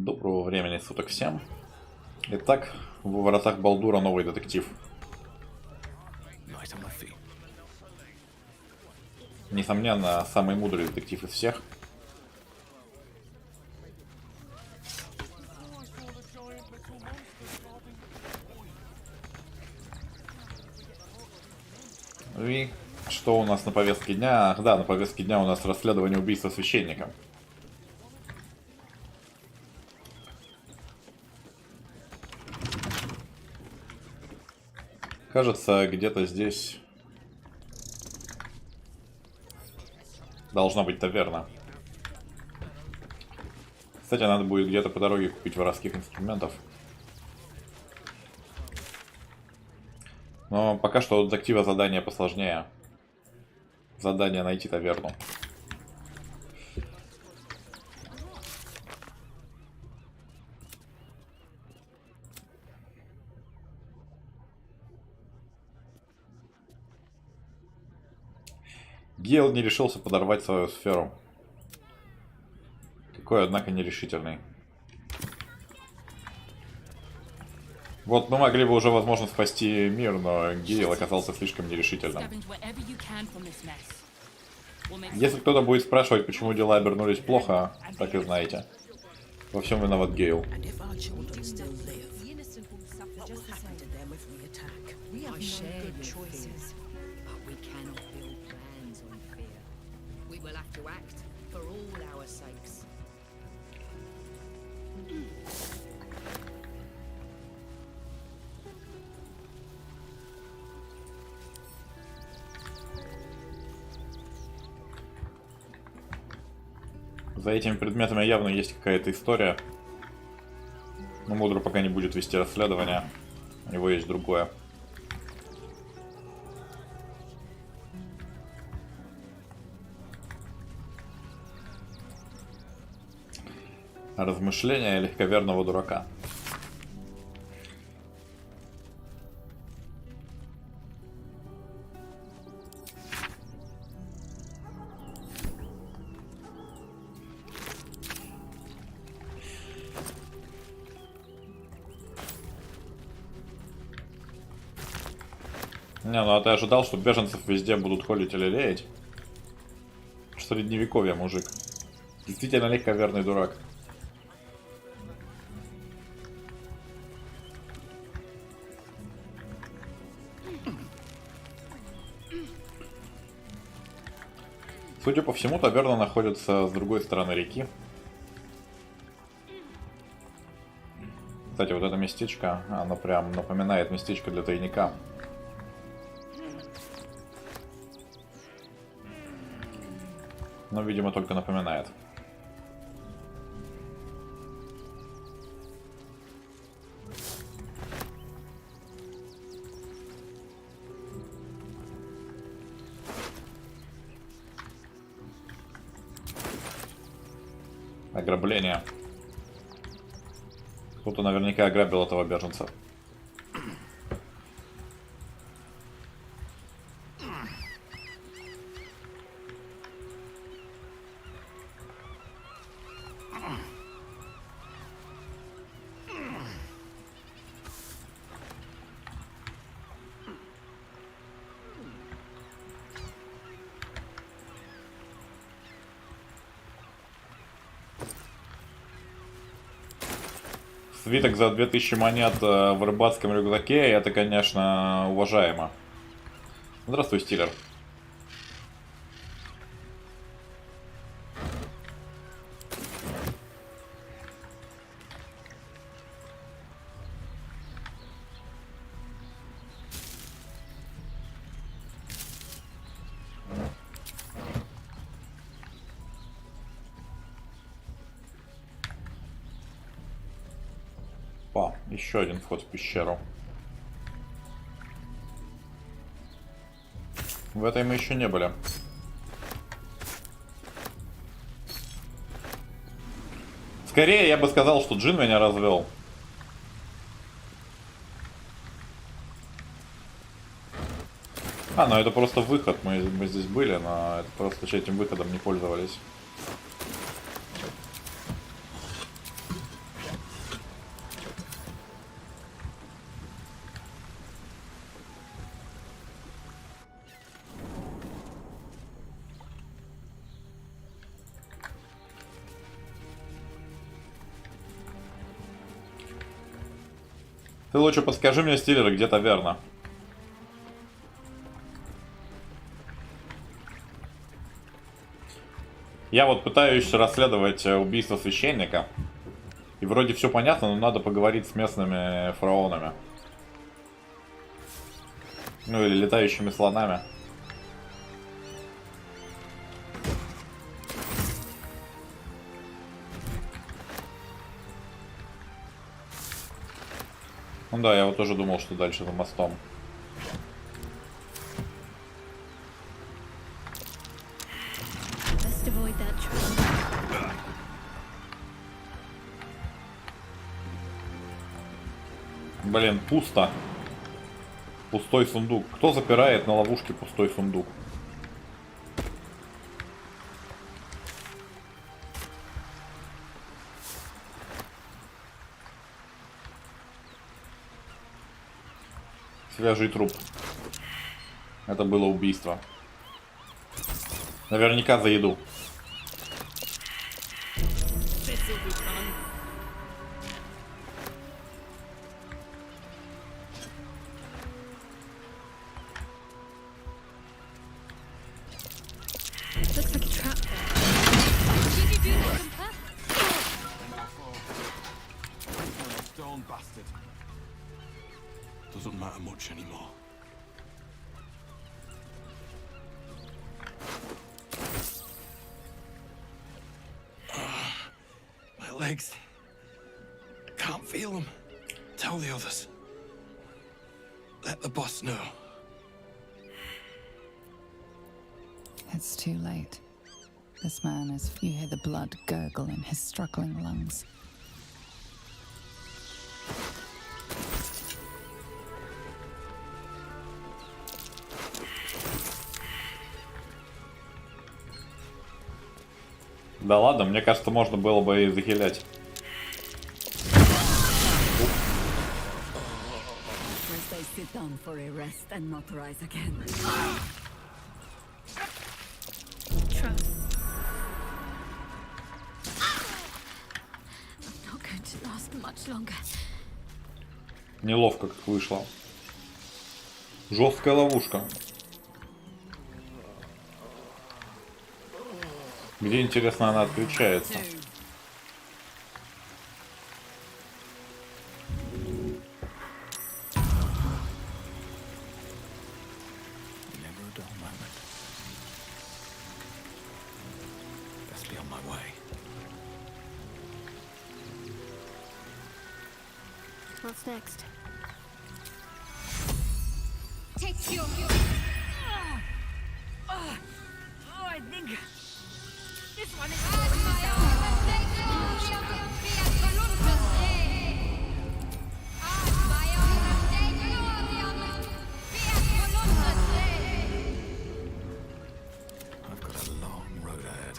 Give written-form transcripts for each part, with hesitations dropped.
Доброго времени суток всем. Итак, в воротах Балдура новый детектив. Несомненно, самый мудрый детектив из всех. И что у нас на повестке дня? Ах, да, на повестке дня у нас расследование убийства священника. Кажется, где-то здесь должна быть таверна. Кстати, надо будет где-то по дороге купить воровских инструментов. Но пока что у детектива задание посложнее. Задание найти таверну. Гейл не решился подорвать свою сферу. Какой, однако, нерешительный. Вот мы могли бы уже, возможно, спасти мир, но Гейл оказался слишком нерешительным. Если кто-то будет спрашивать, почему дела обернулись плохо, так и знаете. Во всем виноват Гейл. За этими предметами явно есть какая-то история. Но Мудро пока не будет вести расследование. У него есть другое. Размышления легковерного дурака. Не, ну а ты ожидал, что беженцев везде будут холить или леять? Средневековье, мужик. Действительно легковерный дурак. Судя по всему, таверна находится с другой стороны реки. Кстати, вот это местечко, оно прям напоминает местечко для тайника. Но, видимо, только напоминает. Ограбление. Кто-то наверняка ограбил этого беженца. Свиток за 2000 монет в рыбацком рюкзаке, это, конечно, уважаемо. Здравствуй, Стиллер. Еще один вход в пещеру. В этой мы еще не были. Скорее, я бы сказал, что Джин меня развел. А, ну это просто выход. Мы здесь были, но это просто этим выходом не пользовались. Ты лучше подскажи мне, Стиллер, где таверна. Я вот пытаюсь расследовать убийство священника. И вроде все понятно, но надо поговорить с местными фараонами. Ну или летающими слонами. Ну да, я вот тоже думал, что дальше за мостом. Блин, пусто. Пустой сундук. Кто запирает на ловушке пустой сундук? Свежий труп. Это было убийство. Наверняка за еду. Doesn't matter much anymore. My legs. Can't feel them. Tell the others. Let the boss know. It's too late. This man is... You hear the blood gurgle in his struggling lungs. Да ладно, мне кажется, можно было бы и захилять. Неловко как вышло. Жесткая ловушка. Где, интересно, она отключается? What's next? Take you. I think this one is I've got a long road ahead.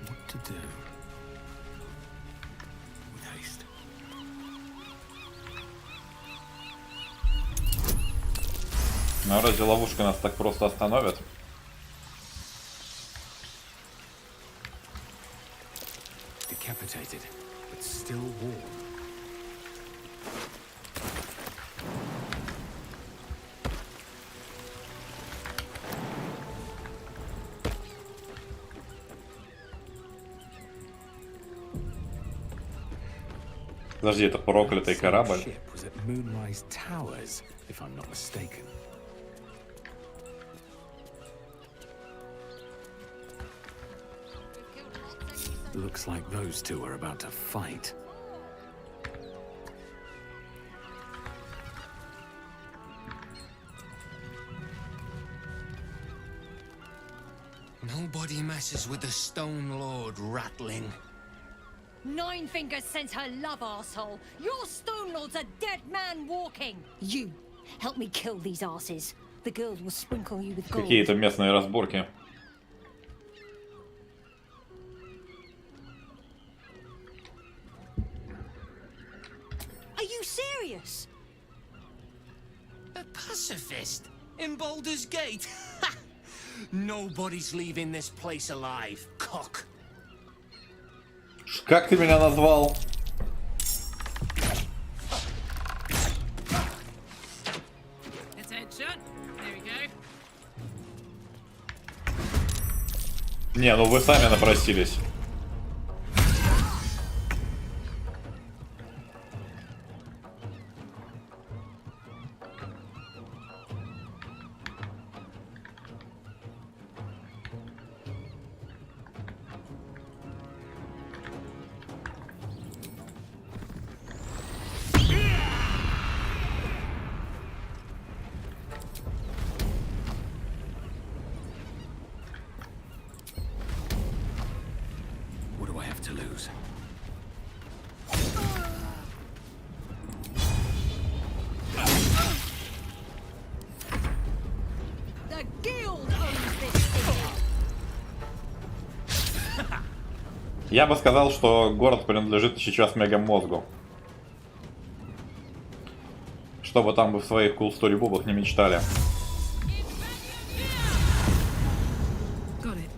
What to do? With haste. Ну разве ловушка нас так просто остановит? Decapitated, but still warm. Подожди, это проклятый корабль. Ship was at Moonrise Towers, if I'm not mistaken. Looks like those two are about to fight. Nobody messes with the Stone Lord, Ratling. Nine Fingers sent her love, arsehole. Your Stone Lord's a dead man walking. You help me kill these asses. The girls will sprinkle you with gold. Какие-то местные разборки. Are you serious? A pacifist in Baldur's Gate? Nobody's leaving this place alive, cock. Как ты меня назвал? Не, ну вы сами напросились. What do I have to lose? The guild owns this city. Я бы сказал, что город принадлежит сейчас мегамозгу. Чтобы там бы в своих cool story бубах не мечтали. Got it.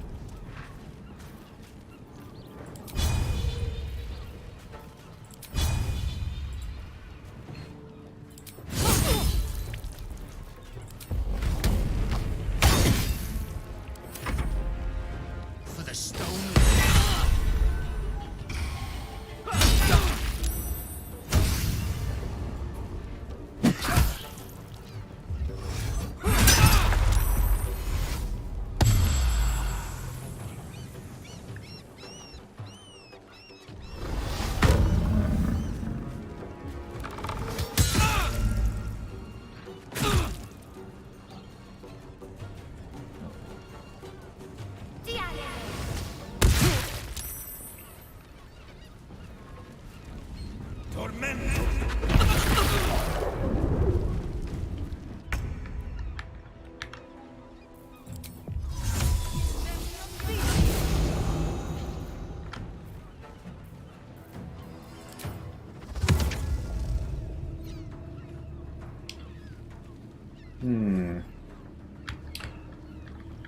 For the stone.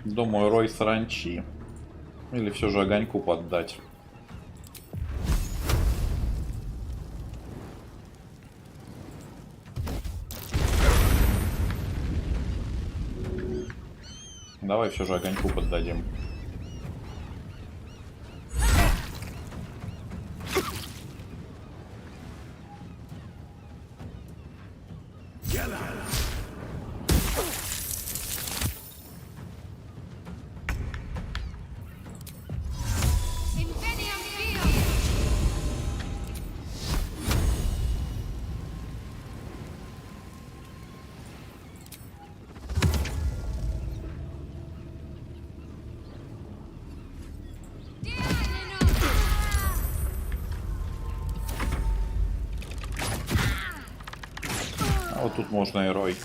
Думаю, рой саранчи. Или все же огоньку поддать. Давай все же огоньку поддадим. А вот тут можно и рой.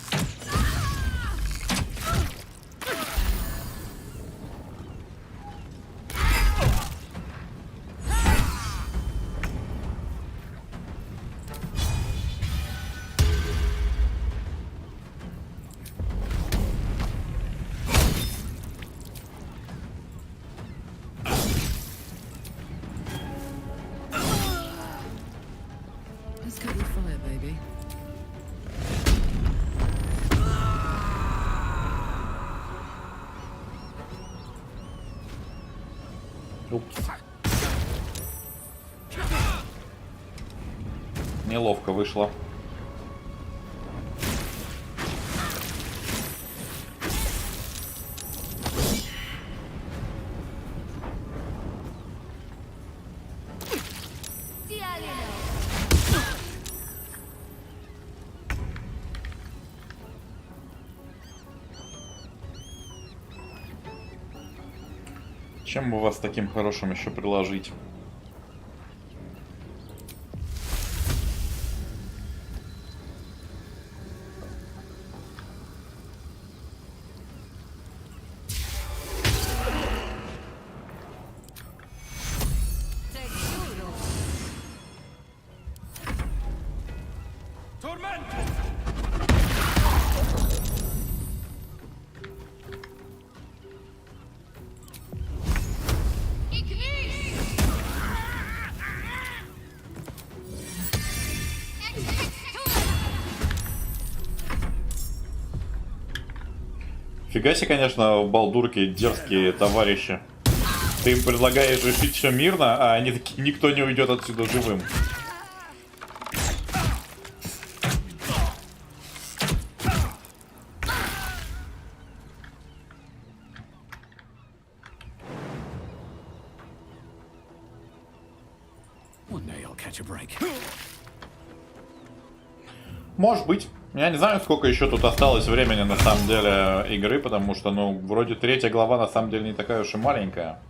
Let's cut your fire, baby. Упс. Неловко вышло. Чем бы вас таким хорошим еще приложить? Фига себе, конечно, в Балдурке дерзкие товарищи. Ты им предлагаешь решить все мирно, а они такие, никто не уйдет отсюда живым. Может быть. Я не знаю, сколько еще тут осталось времени на самом деле игры, потому что, ну, вроде 3-я глава на самом деле не такая уж и маленькая.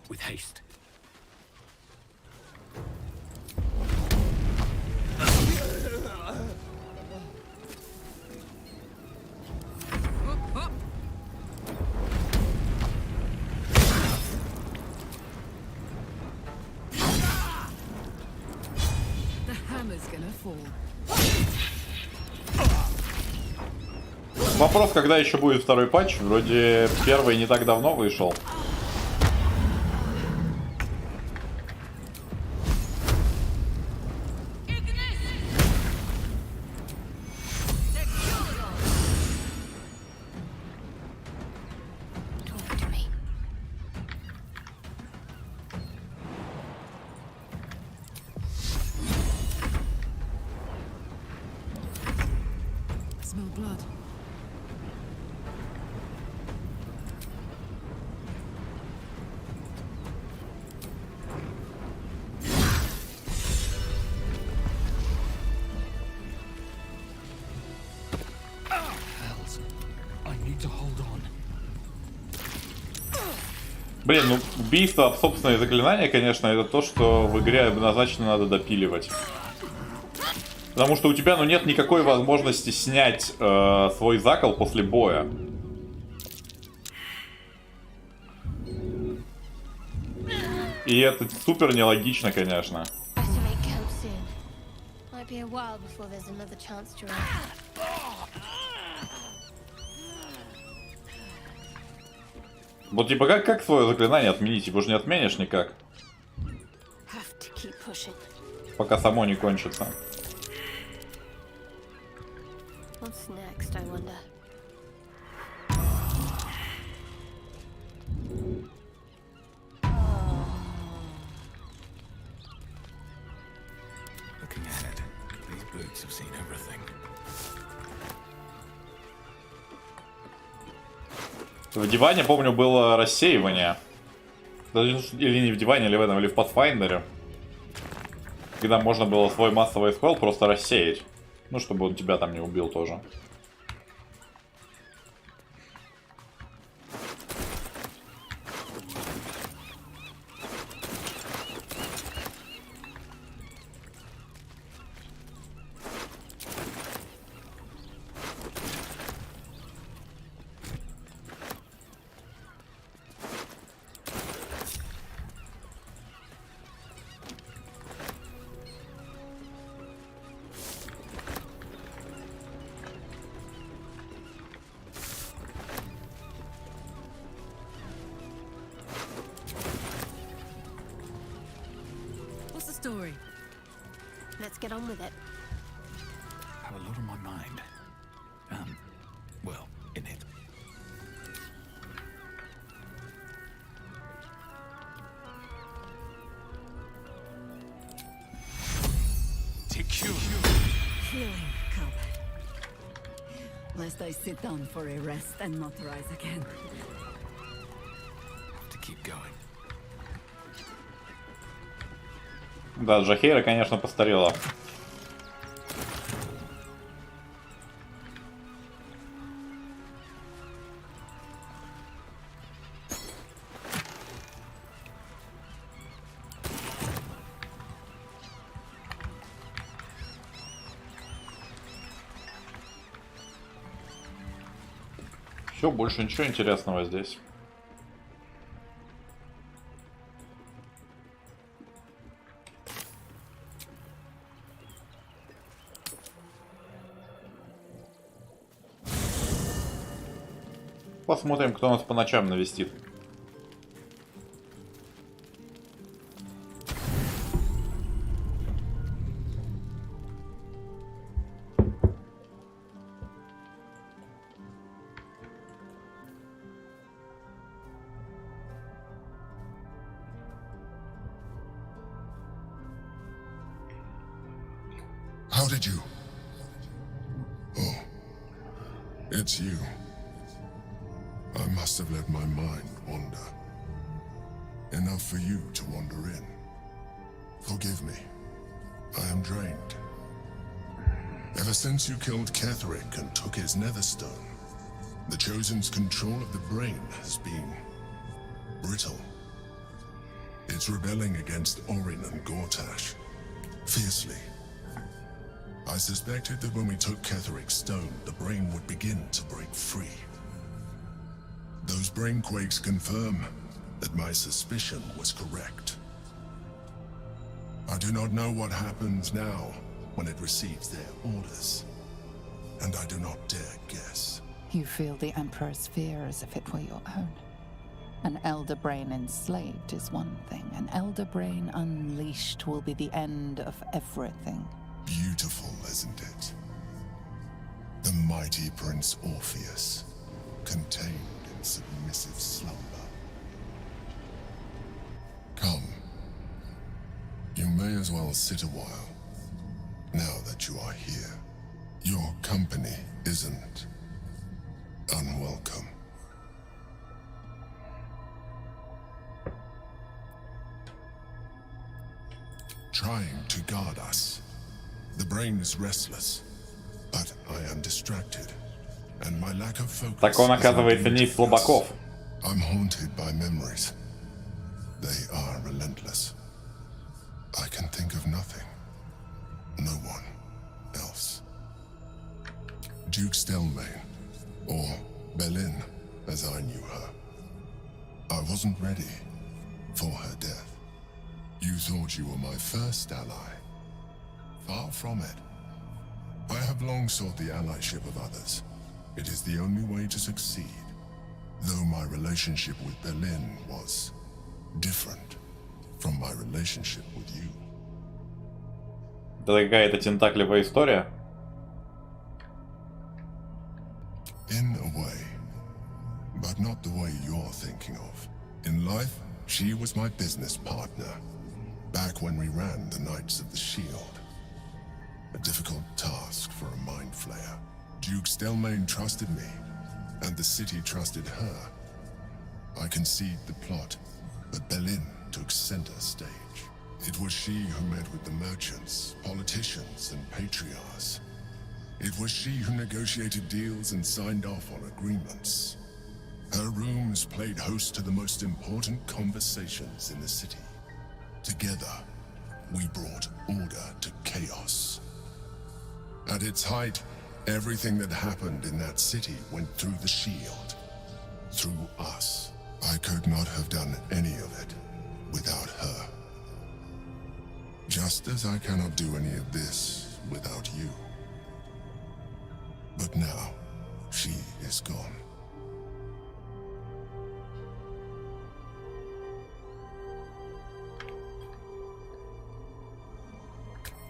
With haste. The hammer's gonna fall. Вопрос, когда еще будет второй патч? Вроде первый не так давно вышел. Smell blood. Блин, ну убийство об собственное заклинание, конечно, это то, что в игре однозначно надо допиливать. Потому что у тебя, ну, нет никакой возможности снять свой закол после боя. И это супер нелогично, конечно. Вот типа как свое заклинание отменить? Его же не отменишь никак. Пока само не кончится. What's next, I wonder? Looking ahead, these boots have seen everything. В диване, помню, было рассеивание. Или не в диване, или в этом, или в Pathfinder'е. Когда можно было свой массовый спелл просто рассеять. Ну, чтобы он тебя там не убил тоже. Let's get on with it. Have a lot on my mind. Well, in it. Healing, cub. Lest I sit down for a rest and not rise again. Have to keep going. Да, Джахейра, конечно, постарела. Все, больше ничего интересного здесь. Посмотрим, кто нас по ночам навестит. How did you? Oh, it's you. I must have let my mind wander. Enough for you to wander in. Forgive me. I am drained. Ever since you killed Ketherick and took his netherstone, the Chosen's control of the brain has been brittle. It's rebelling against Orin and Gortash fiercely. I suspected that when we took Ketherick's stone, the brain would begin to break free. Those brainquakes confirm that my suspicion was correct. I do not know what happens now when it receives their orders, and I do not dare guess. You feel the Emperor's fear as if it were your own. An elder brain enslaved is one thing. An elder brain unleashed will be the end of everything. Beautiful, isn't it? The mighty Prince Orpheus, contained in submissive slumber. Come. You may as well sit a while, now that you are here. Your company isn't unwelcome. Trying to guard us. The brain is restless, but I am distracted, and my lack of focus. Так он, оказывается, не из слабаков. I'm haunted by memories. They are relentless. I can think of nothing. No one else. Duke Stelmane, or Belin, as I knew her. I wasn't ready for her death. You thought you were my first ally. Far from it. I have long sought the allyship of others. It is the only way to succeed. Though my relationship with Belin was different from my relationship with you. Это какая-то тентаклевая история? In a way, but not the way you're thinking of. In life, she was my business partner, back when we ran the Knights of the Shield. A difficult task for a mind flayer. Duke Stelmane trusted me, and the city trusted her. I conceived the plot, but Belin took center stage. It was she who met with the merchants, politicians, and patriarchs. It was she who negotiated deals and signed off on agreements. Her rooms played host to the most important conversations in the city. Together, we brought order to chaos. At its height, everything that happened in that city went through the shield. Through us. I could not have done any of it without her. Just as I cannot do any of this without you. But now, she is gone.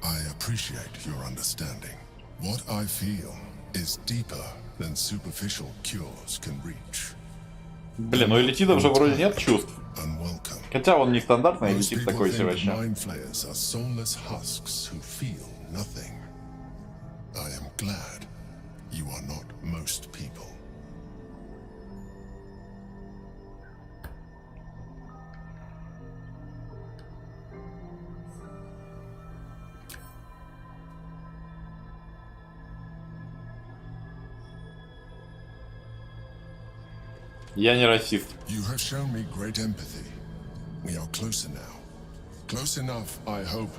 I appreciate your understanding. What I feel is deeper than superficial cures can reach. Блин, ну элитидов же вроде нет чувств. Unwelcome. Хотя он нестандартный Most элитид people такой себе think вообще. mind flayers are soulless husks who feel nothing. I am glad you are not most people. Я не расист. You have shown me great empathy. We are closer now. Close enough, I hope,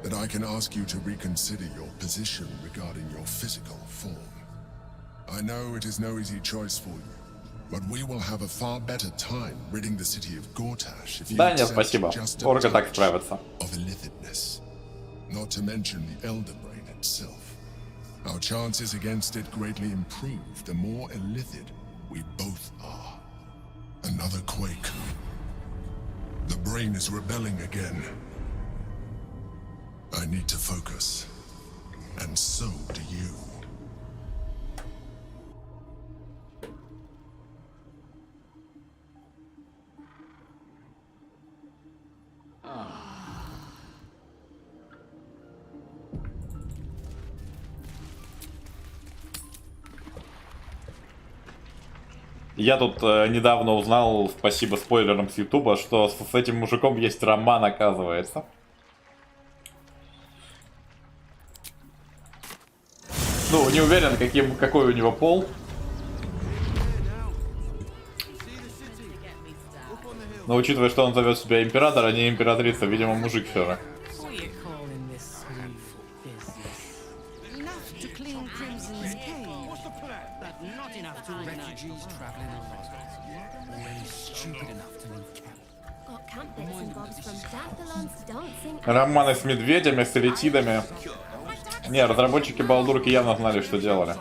that I can ask you to reconsider your position regarding your physical form. I know it is no easy choice for you, but we will have a far better time ridding the city of Gortash if you Да, нет, accept спасибо. just a Орга так touch справится. of illithidness. Not to mention the Elder Brain itself. Our chances against it greatly improve the more illithid we both are. Another quake. The brain is rebelling again. I need to focus. And so do you. Я тут недавно узнал, спасибо спойлерам с Ютуба, что с этим мужиком есть роман, оказывается. Ну, не уверен, какой у него пол. Но учитывая, что он зовет себя император, а не императрица, видимо, мужик все же. Романы с медведями, с элитидами. Не, разработчики Балдурки явно знали, что делали.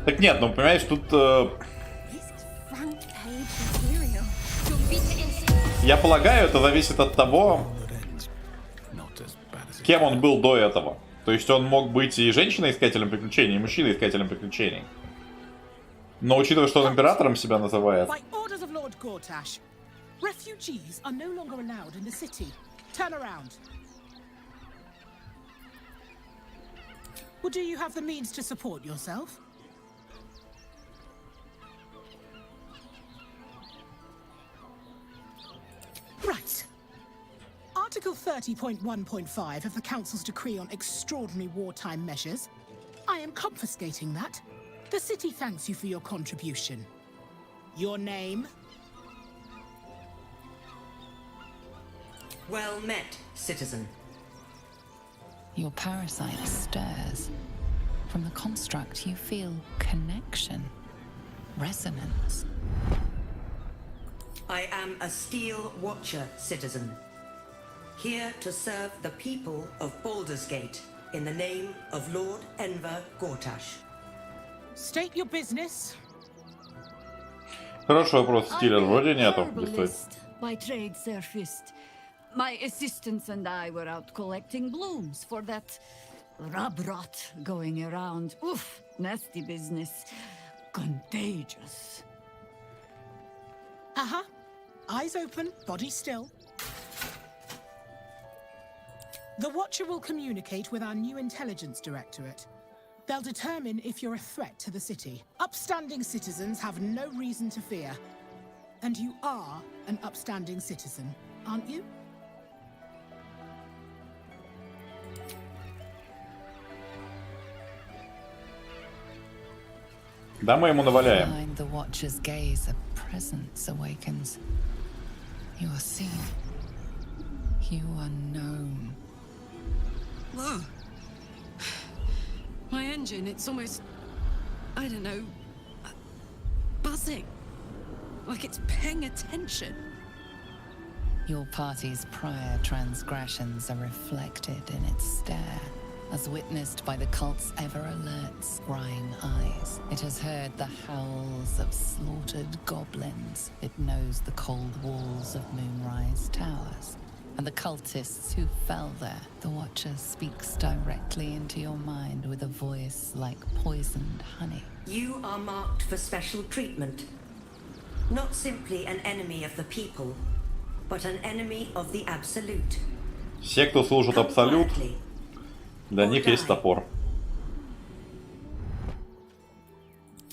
Так нет, ну понимаешь, тут... Я полагаю, это зависит от того, кем он был до этого. То есть он мог быть и женщиной-искателем приключений, и мужчиной-искателем приключений. Но учитывая, что он императором себя называет... Right. Article 30.1.5 of the Council's Decree on Extraordinary Wartime Measures. I am confiscating that. The city thanks you for your contribution. Your name? Well met, citizen. Your parasite stirs. From the construct, you feel connection, resonance. I am a Steel Watcher, citizen. Here to serve the people of Baldur's Gate in the name of Lord Enver Gortash. State your business. Хороший вопрос, стиля вроде нету. My trade surfaced. My assistants and I were out collecting blooms for that rub rot going around. Oof, nasty business. Contagious. Uh-huh. Eyes open, body still. The Watcher will communicate with our new intelligence directorate. They'll determine if you're a threat to the city. Upstanding citizens have no reason to fear. And you are an upstanding citizen, aren't you? Да, мы ему наваляем. Behind the Watcher's gaze, a presence awakens. You are seen. You are known. Whoa. My engine, it's almost... I don't know... buzzing. like it's paying attention. Your party's prior transgressions are reflected in its stare, as witnessed by the cult's ever-alert, scrying eyes. It has heard the howls of slaughtered goblins. It knows the cold walls of Moonrise Towers, and the cultists who fell there. The Watcher speaks directly into your mind with a voice like poisoned honey. You are marked for special treatment. Not simply an enemy of the people, but an enemy of the absolute. Все, кто служит абсолют, для них есть топор.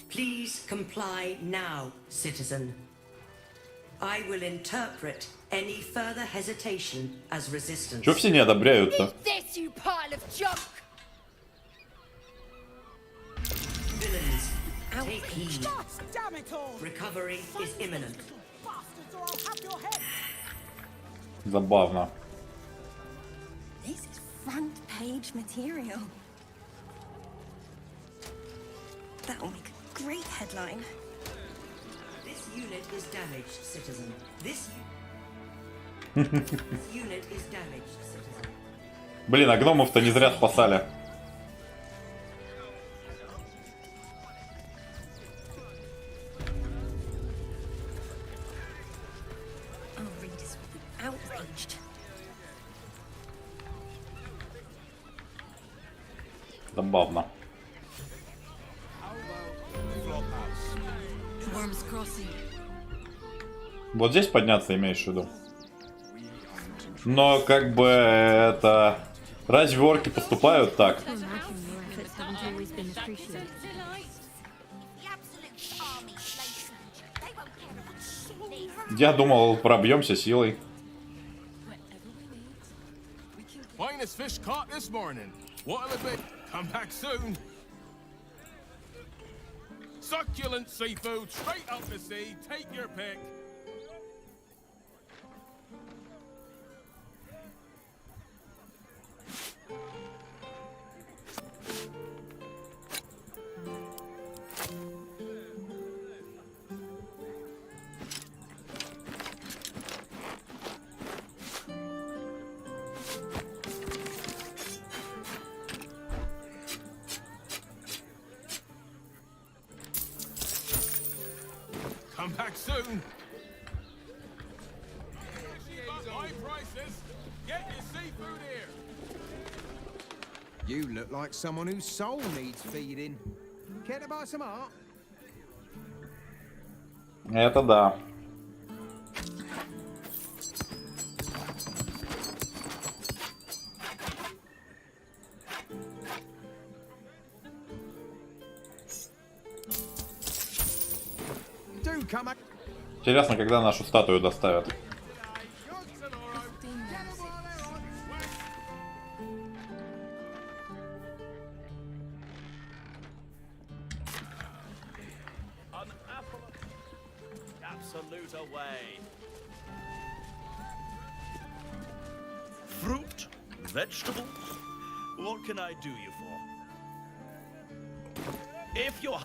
Please comply now, citizen. I will interpret any further hesitation as resistance. Чё все не одобряют-то? This, you pile of junk! Villains, take heed. Damn it all! Recovery is imminent. Bastards, or I'll have your head! Забавно. This is front page material. That'll make a great headline. This unit is damaged, citizen. This unit is damaged, citizen. Блин, а гномов-то не зря спасали. Our readers will be outraged. Забавно. Worms Crossing. Вот здесь подняться имеешь в виду? Но как бы это... Разве орки поступают так? Я думал, пробьемся силой. Finest fish caught this morning. What'll it be? Come back soon. Succulent seafood straight up the sea. Take your pick. Come back soon. High prices. Get your seafood here. You look like someone whose soul needs feeding. Care to buy some art? Это да. Do come. Интересно, когда нашу статую доставят. Absolute away. Fruit, vegetables. What can I do you for? If you're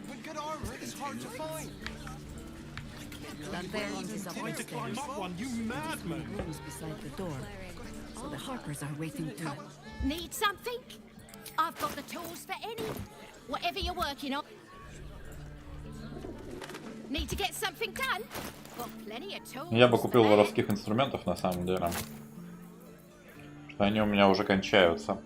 With good armor, it's hard to find. Barbarians is up to climb up one, you madman. Rooms beside the door, so the Harpers are waiting too. Need something? I've got the tools for any. Whatever you're working on. Need to get something done? Got plenty of tools. Я бы купил воровских инструментов на самом деле. Что они у меня уже кончаются.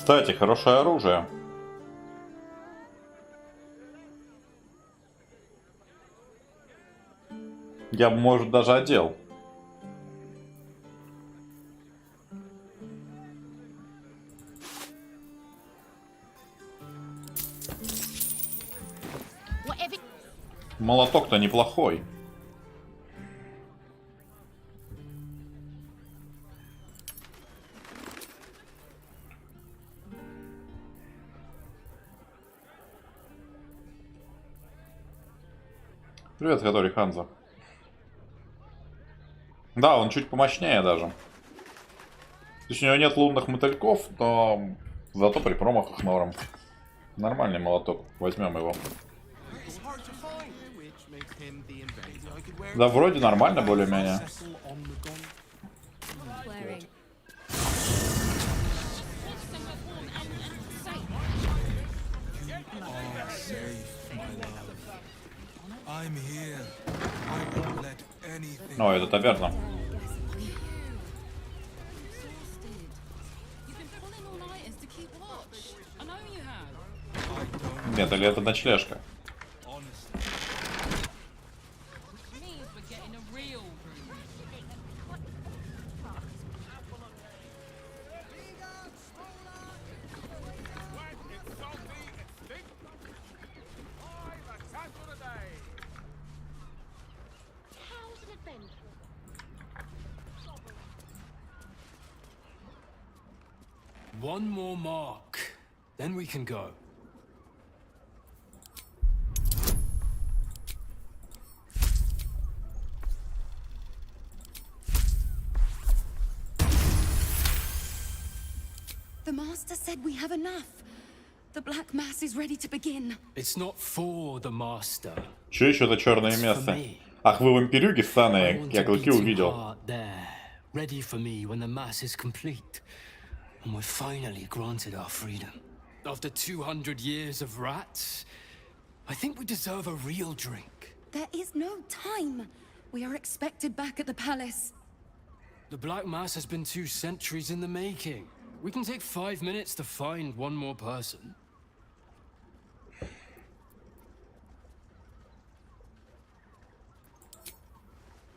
Кстати, хорошее оружие. Я бы, может, даже одел. Молоток-то неплохой. Привет, который Ханза. Да, он чуть помощнее даже. То есть у него нет лунных мотыльков, но зато при промахах норм. Нормальный молоток. Возьмем его. Да, вроде нормально, более-менее. О, это таверна. Нет, или это ночлежка? One more mark, then we can go. The master said we have enough. The black mass is ready to begin. It's not for the master. Че еще за черное место? Ах, вы вампирюги станные, я клыки увидел. Ready for me when the mass is complete. And we're finally granted our freedom. After 200 years of rats, I think we deserve a real drink. There is no time. We are expected back at the palace. The Black Mass has been 2 centuries in the making. We can take 5 minutes to find one more person.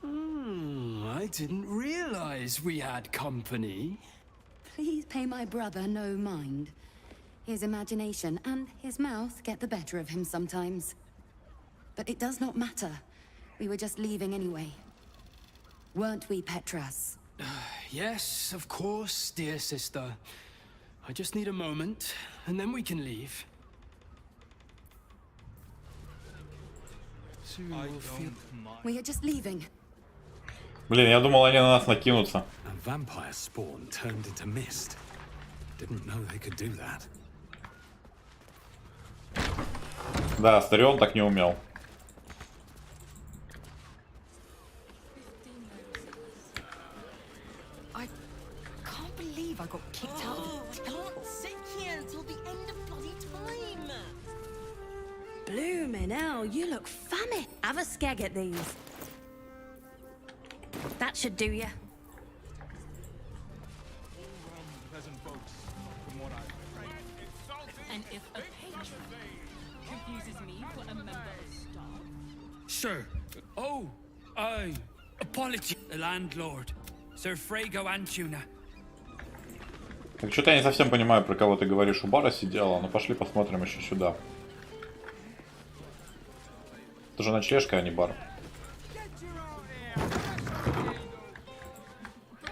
I didn't realize we had company. Please pay my brother no mind. His imagination and his mouth get the better of him sometimes. But it does not matter. We were just leaving anyway. Weren't we, Petras? Yes, of course, dear sister. I just need a moment, and then we can leave. We are just leaving. Блин, я думал, они на нас накинутся. A vampire spawn turned into mist. Didn't know they could do that. Да, Старион так не умел. I can't believe I got kicked out of I can't sit here until the end of bloody time. Bloomin' hell, you look famished. Have a skeg at these. That should do ya. And if a patron confuses me for a member of staff... Sir. Oh, apology, the landlord. Sir Frago Antuna. Так что-то я не совсем понимаю, про кого ты говоришь. У бара сидела, но пошли посмотрим еще сюда. Это же ночлежка, а не бар.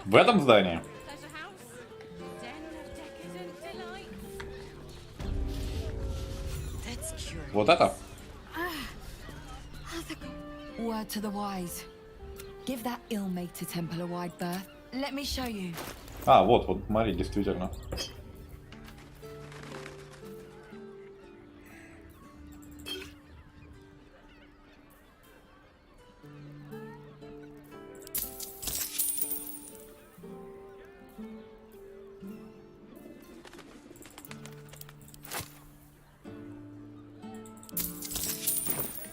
В этом здании? Вот это? Word to the wise. Give that ill-mated temple a wide berth. Let me show you. А, вот, смотри, действительно.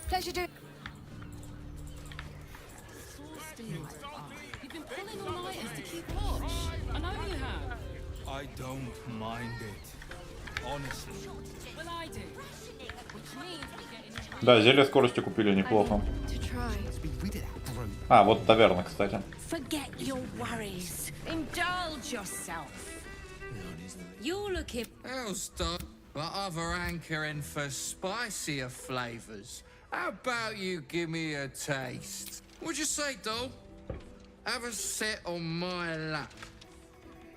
Pleasure doing. You've been pulling all-nighters to keep watch. I know you have. I don't mind it. Honestly. Well, I do. Which means we get in trouble. Да, зелье скорости купили неплохо. А, вот таверна, кстати. Forget your worries. Indulge yourself. You're looking. Elster, but other hankering for spicier flavors. How about you give me a taste? What'd you say, doll? Have a sit on my lap.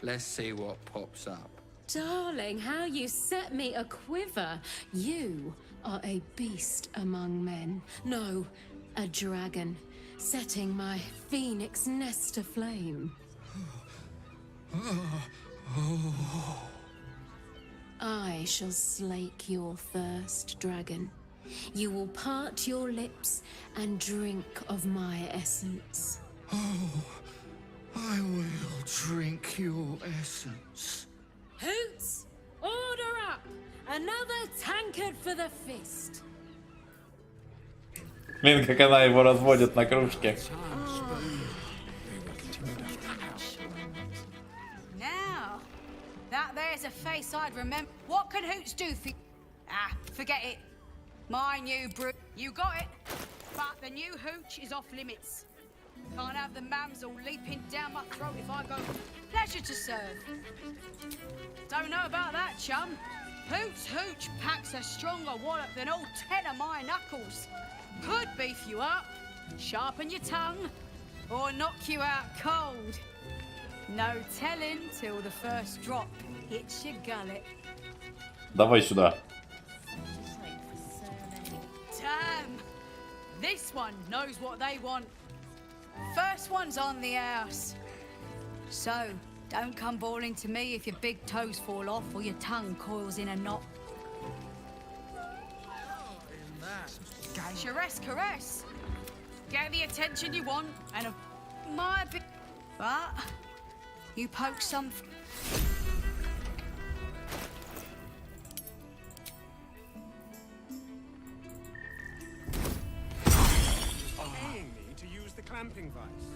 Let's see what pops up. Darling, how you set me a quiver. You are a beast among men. No, a dragon, setting my phoenix nest aflame. I shall slake your thirst, dragon. You will part your lips and drink of my essence. Oh, I will drink your essence. Hoots, order up! Another tankard for the fist. Блин, как она его разводит на кружке. Now, that there's a face I'd remember. What can Hoots do for you? Ah, forget it. My new brew. You got it. But the new hooch is off limits. Can't have the mams all leaping down my throat if I go. Pleasure to serve. Don't know about that, chum. Hoots hooch packs a stronger wallop than all 10 of my knuckles. Could beef you up, sharpen your tongue, or knock you out cold. No telling till the first drop hits your gullet. Давай сюда. Damn! This one knows what they want. First one's on the house. So, don't come bawling to me if your big toes fall off or your tongue coils in a knot. Caress, caress. Get the attention you want and my big... But, you poke some... Paying me to use the clamping vice.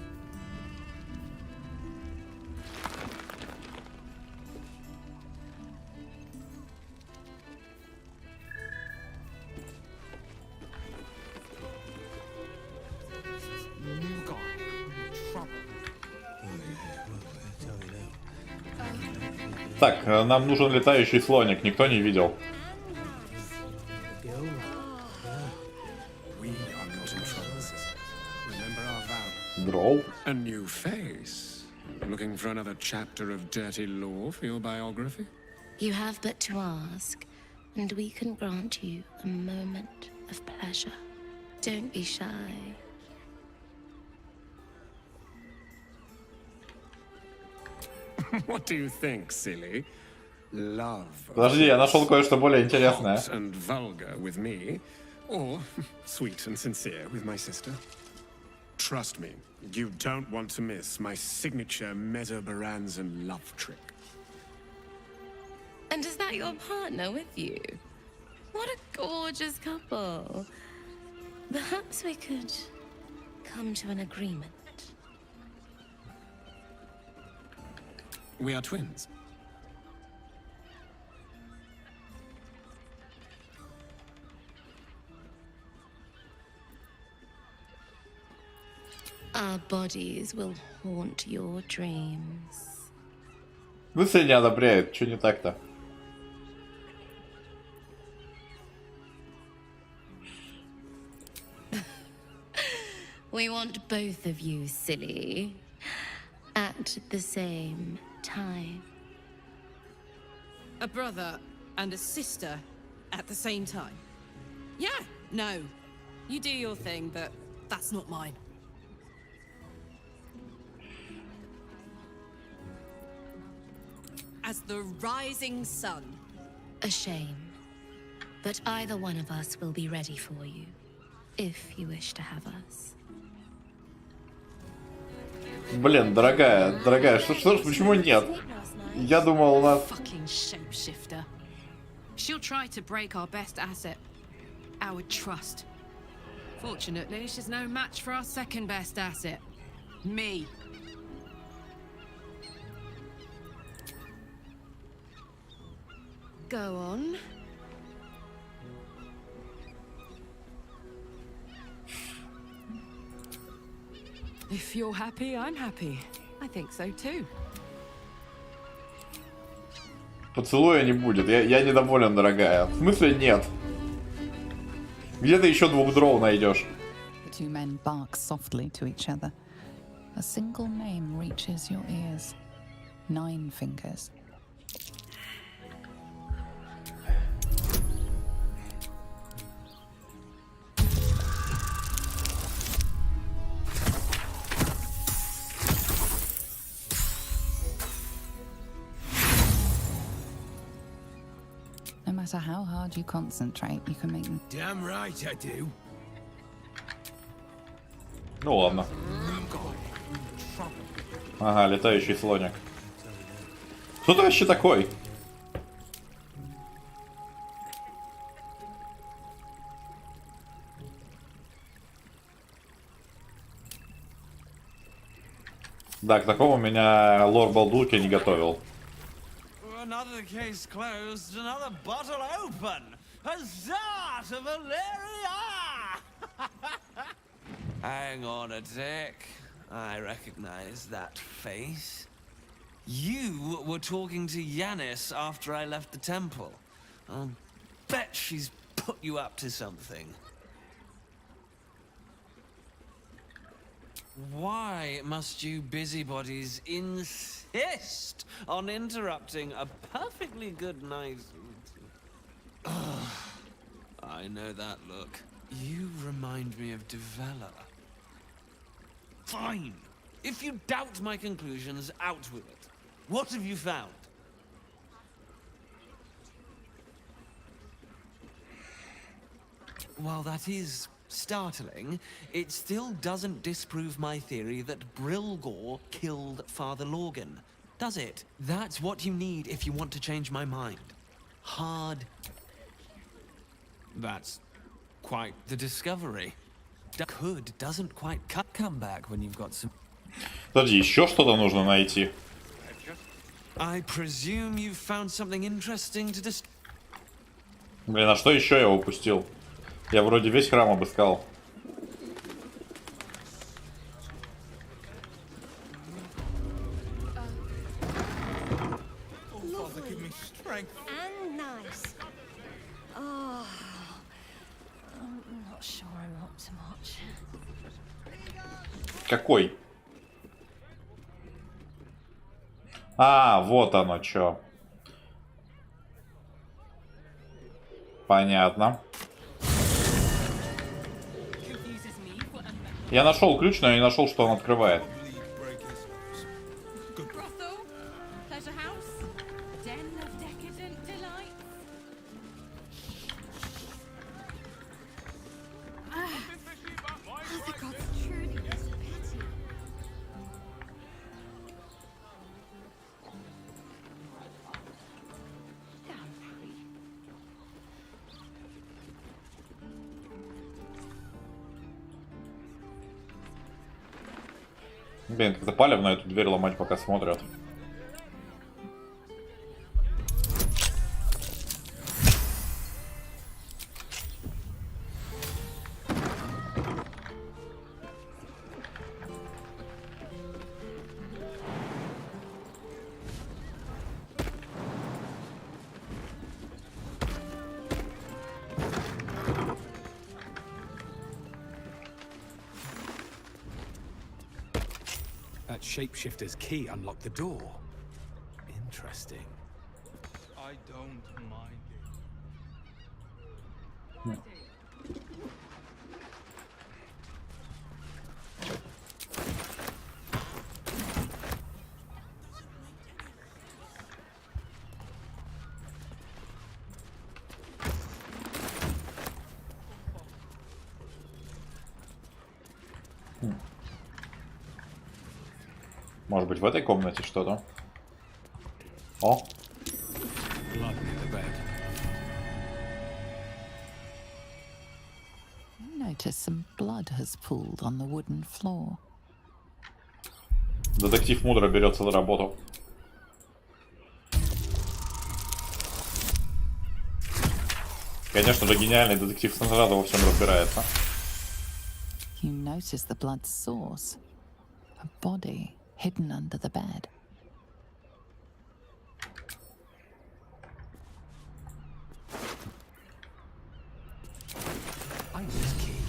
Так, нам нужен летающий слоник, никто не видел. Дроу? A new face. Looking for another chapter of dirty lore for your biography? You have but to ask, and we can grant you a moment of pleasure. Don't be shy. What do you think, silly? Love. Подожди, я нашел кое-что более интересное. Hot and vulgar with me, or sweet and sincere with my sister. Trust me, you don't want to miss my signature Mesobaranzan love trick. And is that your partner with you? What a gorgeous couple. Perhaps we could come to an agreement. We are twins. Our bodies will haunt your dreams. Ну, все не одобряют, что не так-то? We want both of you, silly, at the same time. A brother and a sister at the same time? Yeah, no. You do your thing, but that's not mine. As the rising sun. A shame. But either one of us will be ready for you, if you wish to have us. Блин, дорогая, что, почему нет? Я думал, у нас... Fucking shapeshifter. She'll try to break our best asset, our trust. Fortunately, she's no match for our second best asset, me. Go on. If you're happy, I'm happy. I think so too. Поцелуя не будет. Я недоволен, дорогая. В смысле нет? Где ты еще двух дров найдешь? The two men bark softly to each other. A single name reaches your ears. 9 fingers. No matter how hard you concentrate, you can make them. Damn right I do. Ну ладно. Ага, летающий слоник. Кто ты вообще такой? Да, к такому меня лорд Балдурки не готовил. Another case closed, another bottle open. Huzzah to Valeria! Hang on a tick. I recognize that face. You were talking to Yanis after I left the temple. I'll bet she's put you up to something. Why must you busybodies insist on interrupting a perfectly good night? I know that look. You remind me of Devella. Fine. If you doubt my conclusions, out with it. What have you found? While that is startling, it still doesn't disprove my theory that Brilgor killed Father Lorgan, does it? That's what you need if you want to change my mind. Hard. That's quite the discovery. Could doesn't quite come back when you've got some. Подожди, еще что-то нужно найти. I presume you found something interesting to discuss. Блин, а что еще я упустил? Я вроде весь храм обыскал. And nice. Oh, I'm not sure I'm up to much. Какой? А, вот оно что. Понятно. Я нашел ключ, но я не нашел, что он открывает. Блин, как-то палевно эту дверь ломать, пока смотрят. That shapeshifter's key unlocked the door. Interesting. I don't mind it. Может быть, в этой комнате что-то? О! Notice some blood has pooled on the wooden floor. Детектив мудро берется за работу. Конечно же, гениальный детектив сразу во всем разбирается. You notice the blood's source. A body hidden under the bed. I know this key.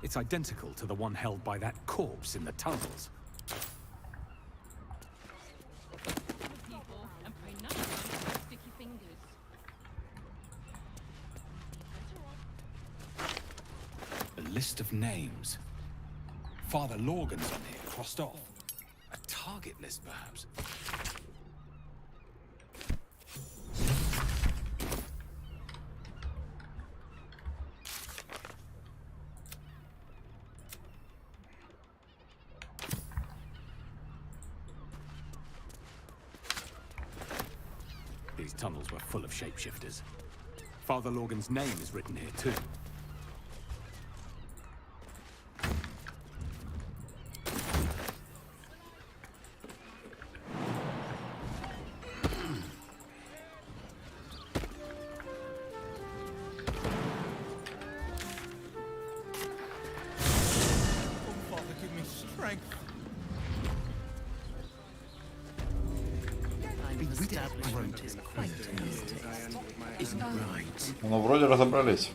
It's identical to the one held by that corpse in the tunnels. A list of names. Father Lorgan's on here, crossed off. A target list, perhaps. These tunnels were full of shapeshifters. Father Lorgan's name is written here, too. Ну, вроде разобрались.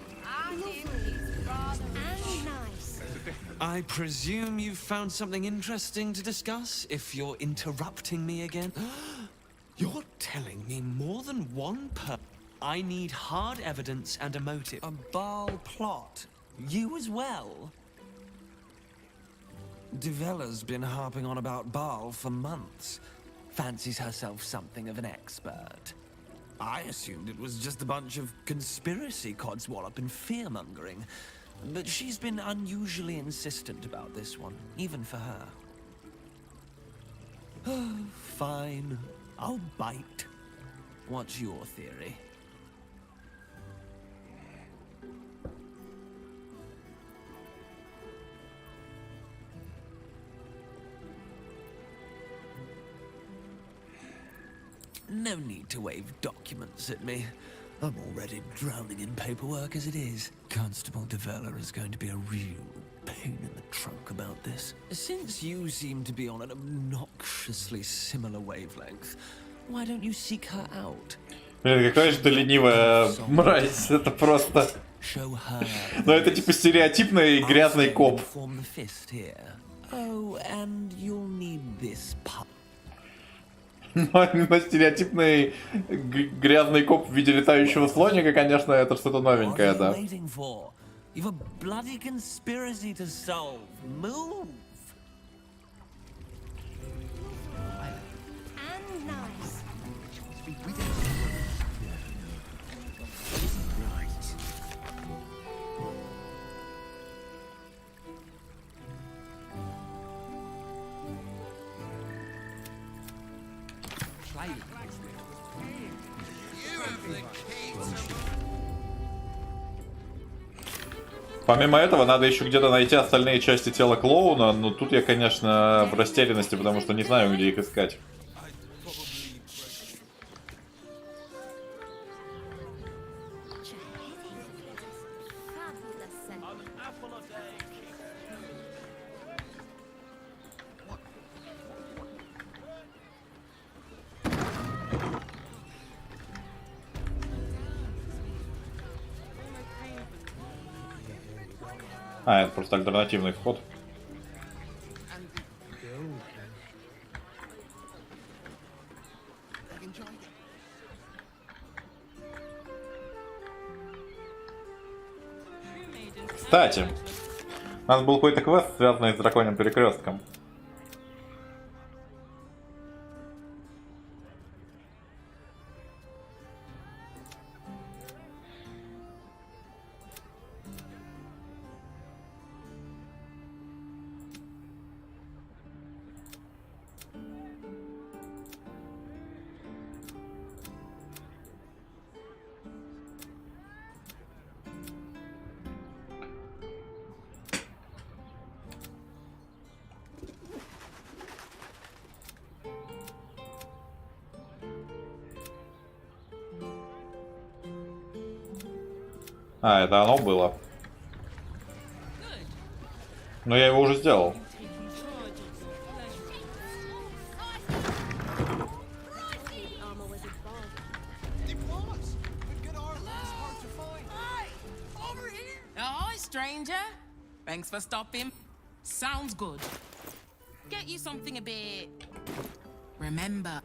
I presume you've found something interesting to discuss, if you're interrupting me again. You're telling me more than one I need hard evidence and a motive. A Baal plot? You as well? Duvella's been harping on about Baal for months. Fancies herself something of an expert. I assumed it was just a bunch of conspiracy codswallop and fear-mongering. But she's been unusually insistent about this one, even for her. Fine, I'll bite. What's your theory? No need to wave documents at me. I'm already drowning in paperwork as it is. Constable Duvella is going to be a real pain in the trunk about this. Since you seem to be on an obnoxiously similar wavelength, why don't you seek her out? Блин, какая же ты ленивая мразь, это просто... Ну это типа стереотипный грязный коп. Oh, and you'll need this part. Но стереотипный грязный коп в виде летающего слоника, конечно, это что-то новенькое, да. You've a bloody conspiracy to solve. Move. And nice. Помимо этого, надо еще где-то найти остальные части тела клоуна, но тут я, конечно, в растерянности, потому что не знаю, где их искать. А, это просто альтернативный вход. Кстати, у нас был какой-то квест, связанный с драконьим перекрестком. А, это оно было. Но я его уже сделал. Hi, stranger. Thanks for stopping. Sounds good. Get you something a bit. Remember.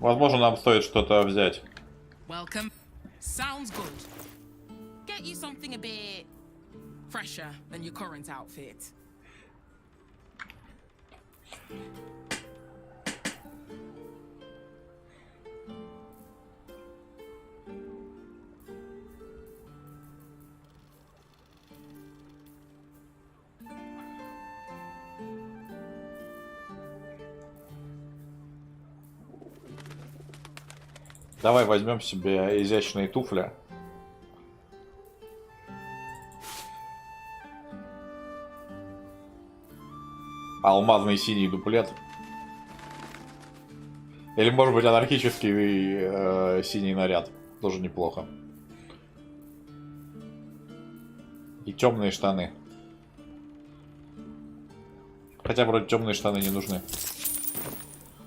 Возможно, нам стоит что-то взять. Welcome. Sounds good. Get you something a bit fresher than your current outfit. Давай возьмем себе изящные туфли. Алмазный синий дуплет. Или, может быть, анархический синий наряд. Тоже неплохо. И темные штаны. Хотя вроде темные штаны не нужны.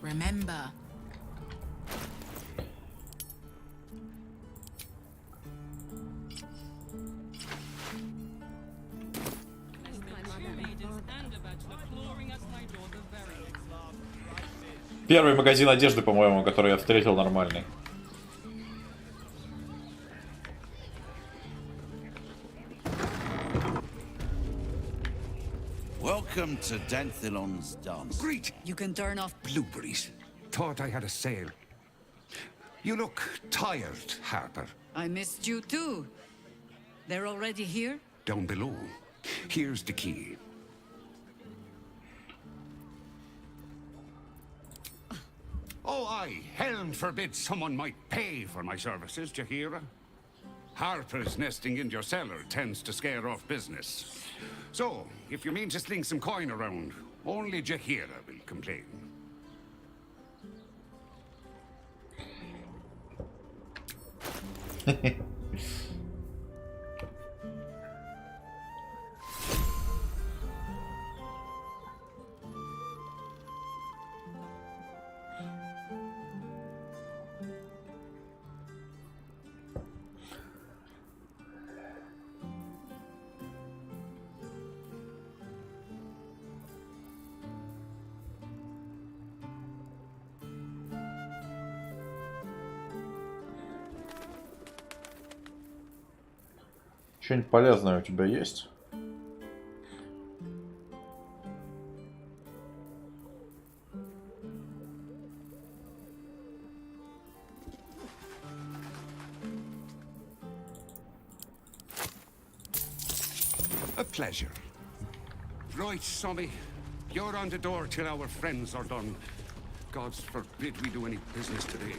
Remember. Первый магазин одежды, по-моему, который я встретил нормальный. Welcome to Danthilon's dance. Great. You can turn off Blueberries. Thought I had a sale. You look tired, Harper. I missed you too. They're already here? Down below. Here's the key. Oh, aye. Helm forbid someone might pay for my services, Jahira. Harper's nesting in your cellar tends to scare off business. So, if you mean to sling some coin around, only Jahira will complain. Что-нибудь полезное у тебя есть? A pleasure. Right, Sommy. You're on the door till our friends are done. God's forbid we do any business today.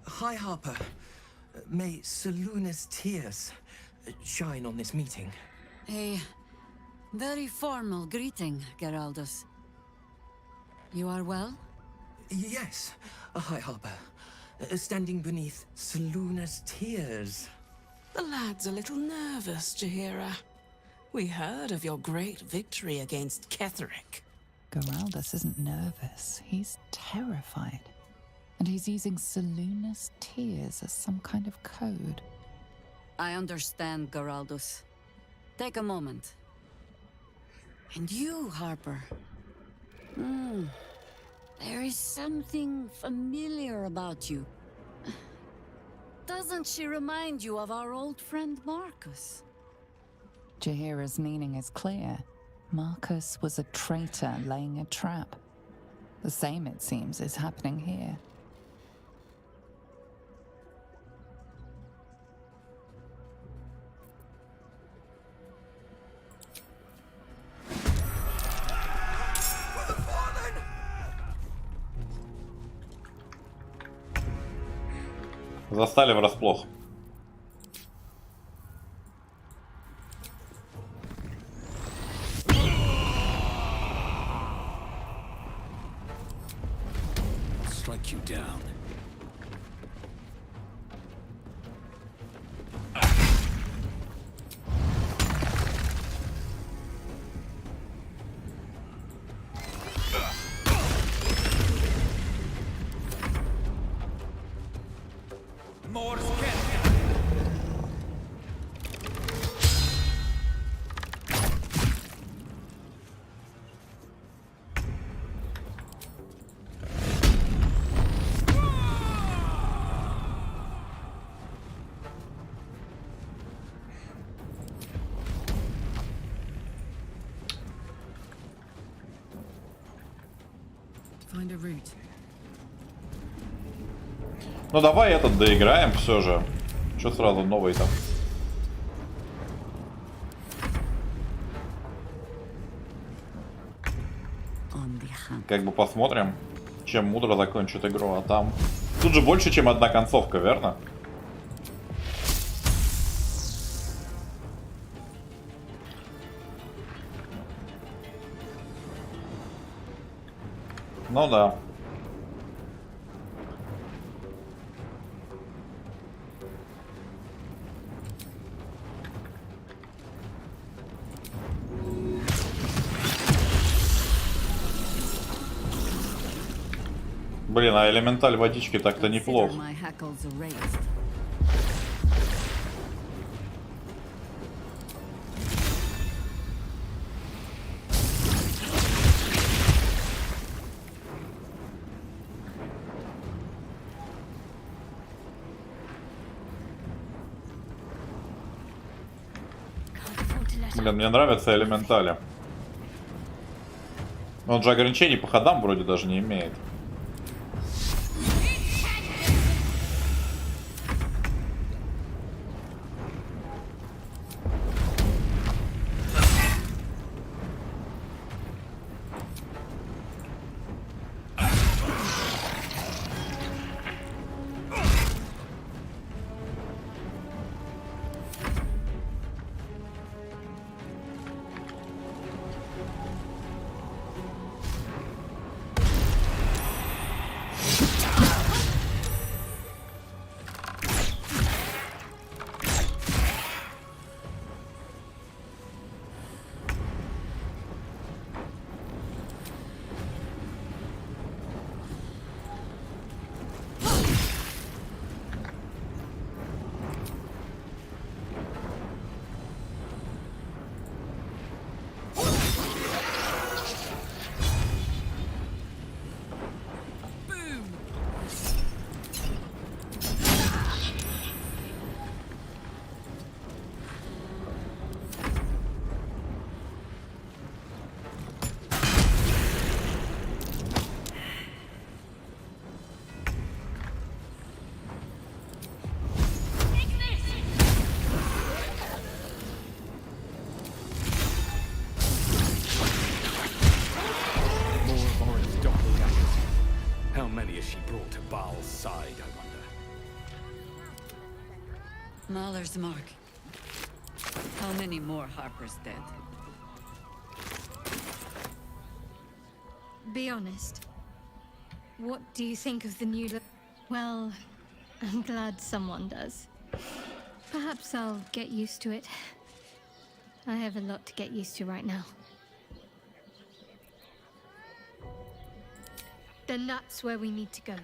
Hi, Harper. May Seluna's tears shine on this meeting. A very formal greeting, Geraldus. You are well? Yes. Hi, Harper. Standing beneath Seluna's tears. The lad's a little nervous, Jahira. We heard of your great victory against Ketherick. Geraldus isn't nervous. He's terrified. And he's using Seluna's tears as some kind of code. I understand, Geraldus. Take a moment. And you, Harper. There is something familiar about you. Doesn't she remind you of our old friend Marcus? Jahira's meaning is clear. Marcus was a traitor laying a trap. The same, it seems, is happening here. Застали врасплох. Strike you down. More Find a route. Ну давай этот доиграем все же. Че сразу новый там? Как бы посмотрим, чем мудро закончит игру, а там... Тут же больше, чем одна концовка, верно? Ну да. Блин, а элементаль водички так-то неплохо. Блин, мне нравятся элементали. Он же ограничений по ходам вроде даже не имеет. Mahler's mark. How many more Harper's dead? Be honest. What do you think of the new look? Well, I'm glad someone does. Perhaps I'll get used to it. I have a lot to get used to right now. Then that's where we need to go.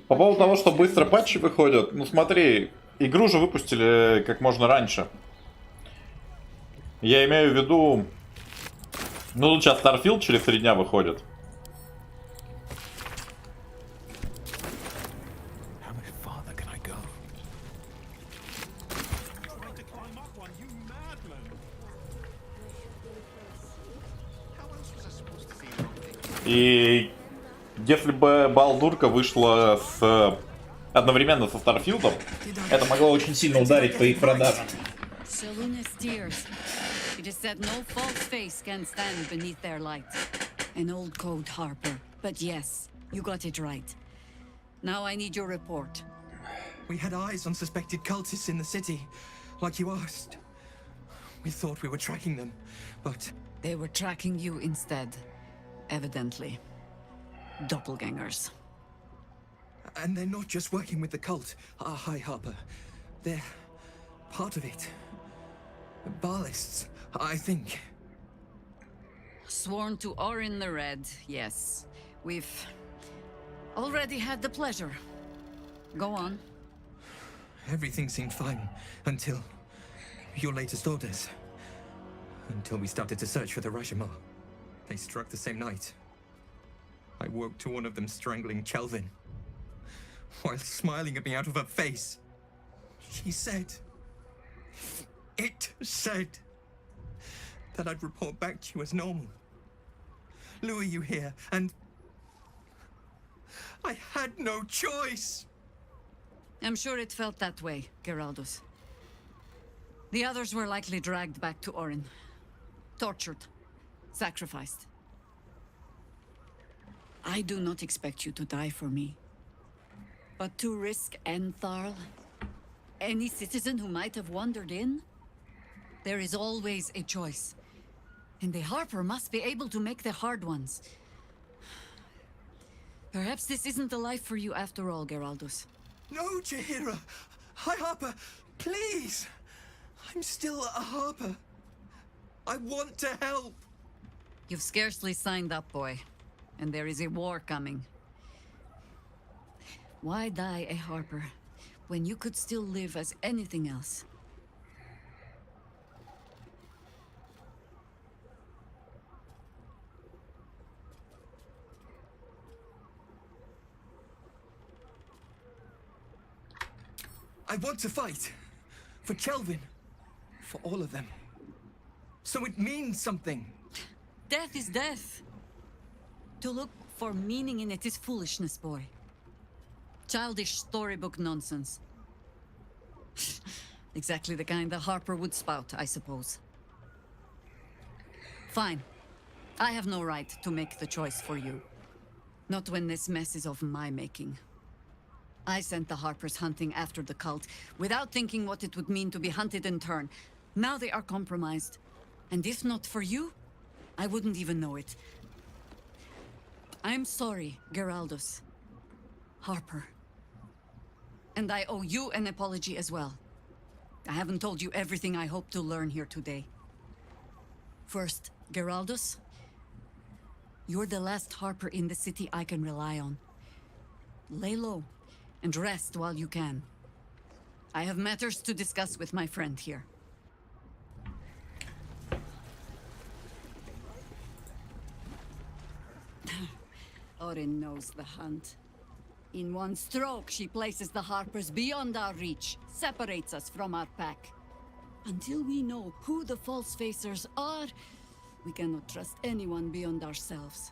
По поводу того, что быстро патчи выходят, ну смотри, игру же выпустили как можно раньше. Я имею в виду... Ну тут сейчас Starfield через 3 дня выходит. И если бы Балдурка вышла одновременно со Старфилдом, это могло очень сильно ударить по их продажам. It is said no false face can stand beneath their light. An old code, Harper. But yes, you got it right. Now I need your report. We had eyes on suspected cultists in the city, like you asked. We thought we were tracking them, but... They were tracking you instead, evidently. Doppelgangers. And they're not just working with the cult, High Harper. They're part of it. Ballists, I think. Sworn to Orin the Red, yes. We've already had the pleasure. Go on. Everything seemed fine until your latest orders. Until we started to search for the Razрешено. They struck the same night. I woke to one of them strangling Kelvin, while smiling at me out of her face. She said... It said... that I'd report back to you as normal. Lure you here, and... I had no choice! I'm sure it felt that way, Geraldus. The others were likely dragged back to Orin. Tortured. Sacrificed. I do not expect you to die for me. But to risk Entharl, any citizen who might have wandered in, there is always a choice. And the Harper must be able to make the hard ones. Perhaps this isn't the life for you after all, Geraldus. No, Jaheira! High Harper, please! I'm still a Harper. I want to help! You've scarcely signed up, boy. And there is a war coming. Why die a Harper when you could still live as anything else? I want to fight. For Kelvin. For all of them. So it means something. Death is death. To look for meaning in it is foolishness, boy. Childish storybook nonsense. Exactly the kind the Harper would spout, I suppose. Fine. I have no right to make the choice for you. Not when this mess is of my making. I sent the Harpers hunting after the cult, without thinking what it would mean to be hunted in turn. Now they are compromised. And if not for you, I wouldn't even know it. I'm sorry, Geraldus. Harper. And I owe you an apology as well. I haven't told you everything I hope to learn here today. First, Geraldus, you're the last Harper in the city I can rely on. Lay low. And rest while you can. I have matters to discuss with my friend here. Orin knows the hunt. In one stroke, she places the Harpers beyond our reach, separates us from our pack. Until we know who the false facers are, we cannot trust anyone beyond ourselves.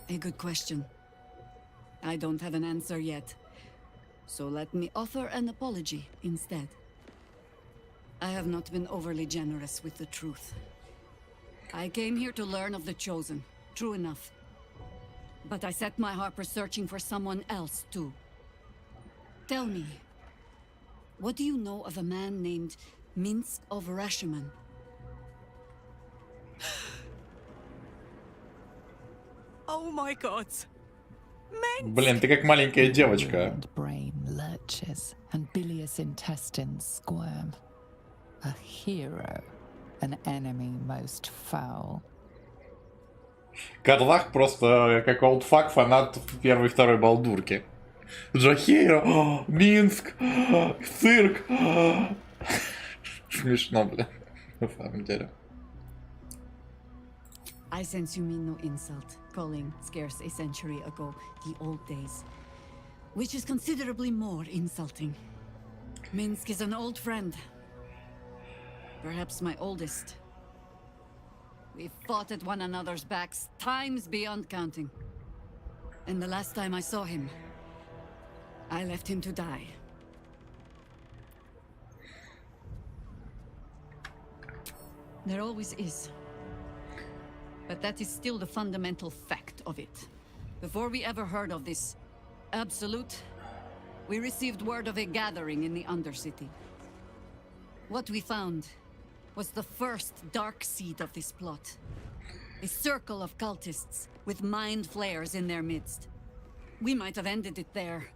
A good question. I don't have an answer yet. So let me offer an apology instead. I have not been overly generous with the truth. I came here to learn of the Chosen, true enough. But I set my Harper searching for someone else too. Tell me, what do you know of a man named Minsk of Rashomon? Oh my god. Блин, ты как маленькая девочка. Brain lurches and bilious intestines squirm. A hero, an enemy most foul. Карлах просто как олдфак фанат первой и второй Балдурки. Джахейро, Минск, цирк. Смешно, бля, на самом деле. I sense you mean no insult, calling scarce a century ago the old days. Which is considerably more insulting. Minsk is an old friend. Perhaps my oldest. We've fought at one another's backs times beyond counting. And the last time I saw him, I left him to die. There always is. But that is still the fundamental fact of it. Before we ever heard of this absolute, we received word of a gathering in the Undercity. What we found was the first dark seed of this plot. A circle of cultists with mind flayers in their midst. We might have ended it there,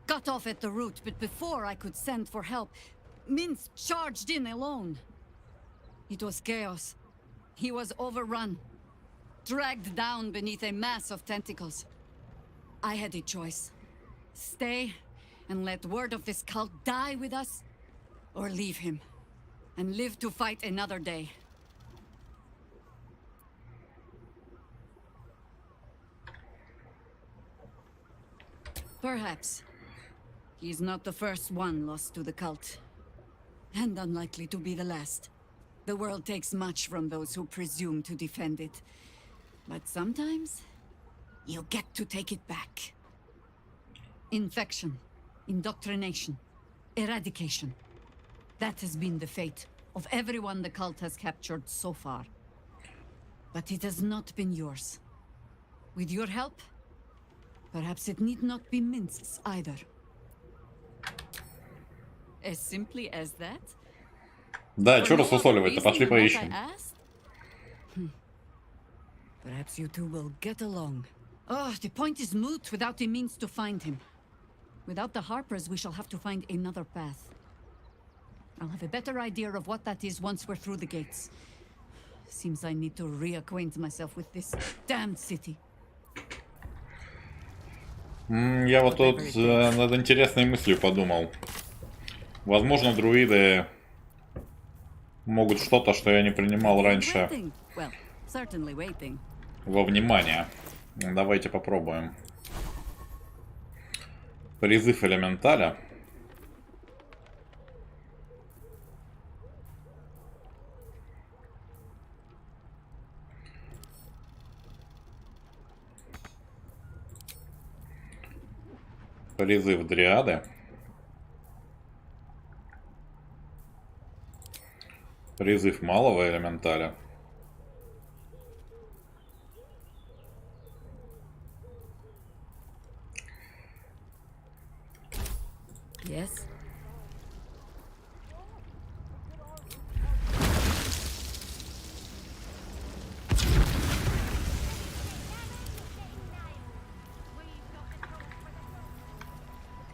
cut off at the root, but before I could send for help, Minsk charged in alone. It was chaos. He was overrun, dragged down beneath a mass of tentacles. I had a choice. Stay and let word of this cult die with us, or leave him and live to fight another day. Perhaps. He's not the first one lost to the cult. And unlikely to be the last. The world takes much from those who presume to defend it. But sometimes, you get to take it back. Infection, indoctrination, eradication. That has been the fate of everyone the cult has captured so far. But it has not been yours. With your help, perhaps it need not be Minsk's either. As simply as that? Да, чё рассусоливать-то? Пошли поищем. Perhaps you two will get along. Oh, the point is moot without a means to find him. Without the Harpers, we shall have to find another path. I'll have a better idea of what that is once we're through the gates. Seems I need to reacquaint myself with this damned city. Я вот тут над интересной мыслью подумал. Возможно, друиды могут что-то, что я не принимал раньше, во внимание. Давайте попробуем. Призыв элементаля. Призыв дриады. Призыв малого элементаля. Yes.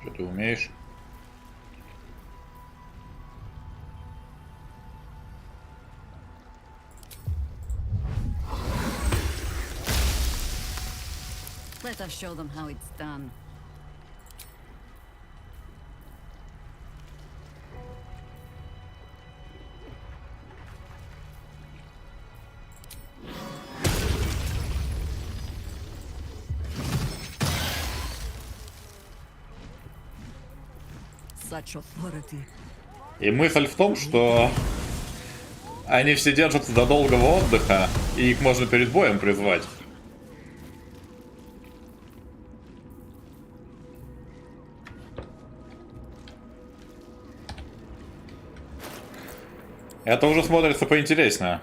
Что ты умеешь? Let us show them how it's done. Such authority. И мысль в том, что они все держатся до долгого отдыха, и их можно перед боем призвать. Это уже смотрится поинтереснее.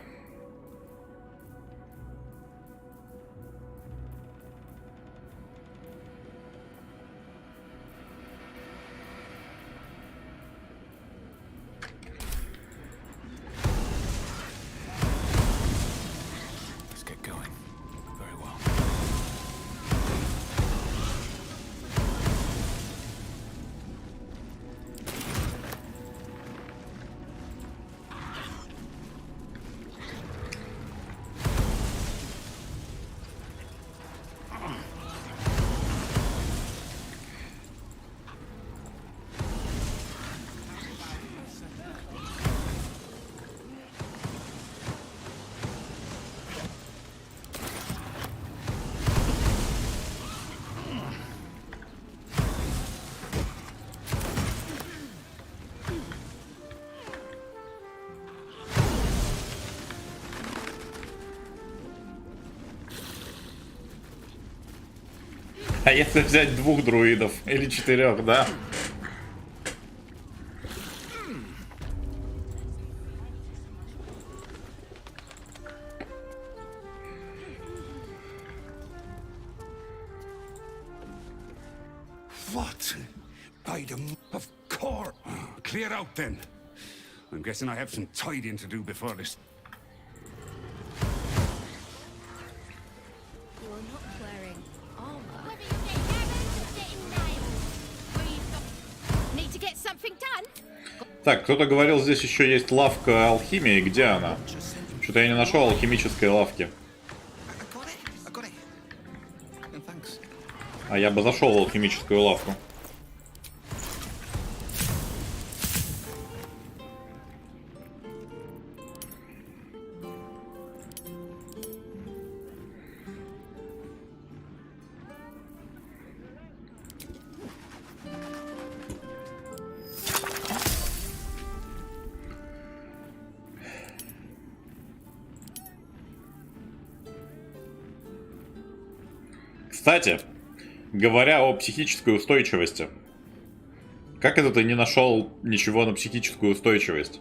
А если взять 2 друидов или 4, да? What? By the... Of course. Clear out then. I'm guessing I have some tidying to do before this. You're not wearing armor. Need to get something done? Так, кто-то говорил, здесь еще есть лавка алхимии. Где она? Что-то я не нашел алхимической лавки. А я бы зашел в алхимическую лавку. Кстати, говоря о психической устойчивости, как это ты не нашел ничего на психическую устойчивость?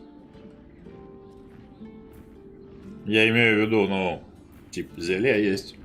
Я имею в виду, ну, типа, зелья есть.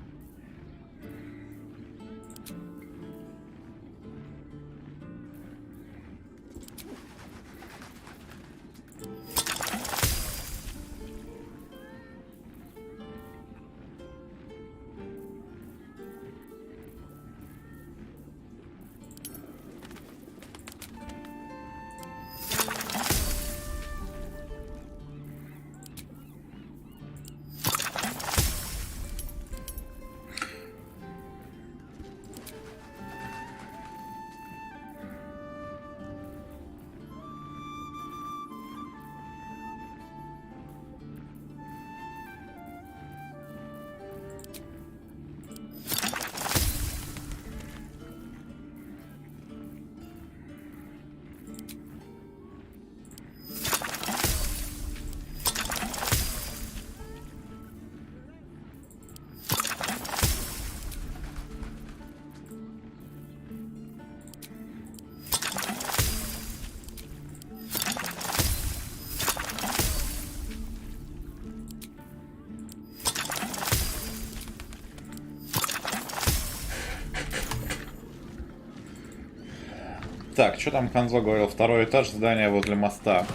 Так, что там Ханзо говорил? Второй этаж здания возле моста.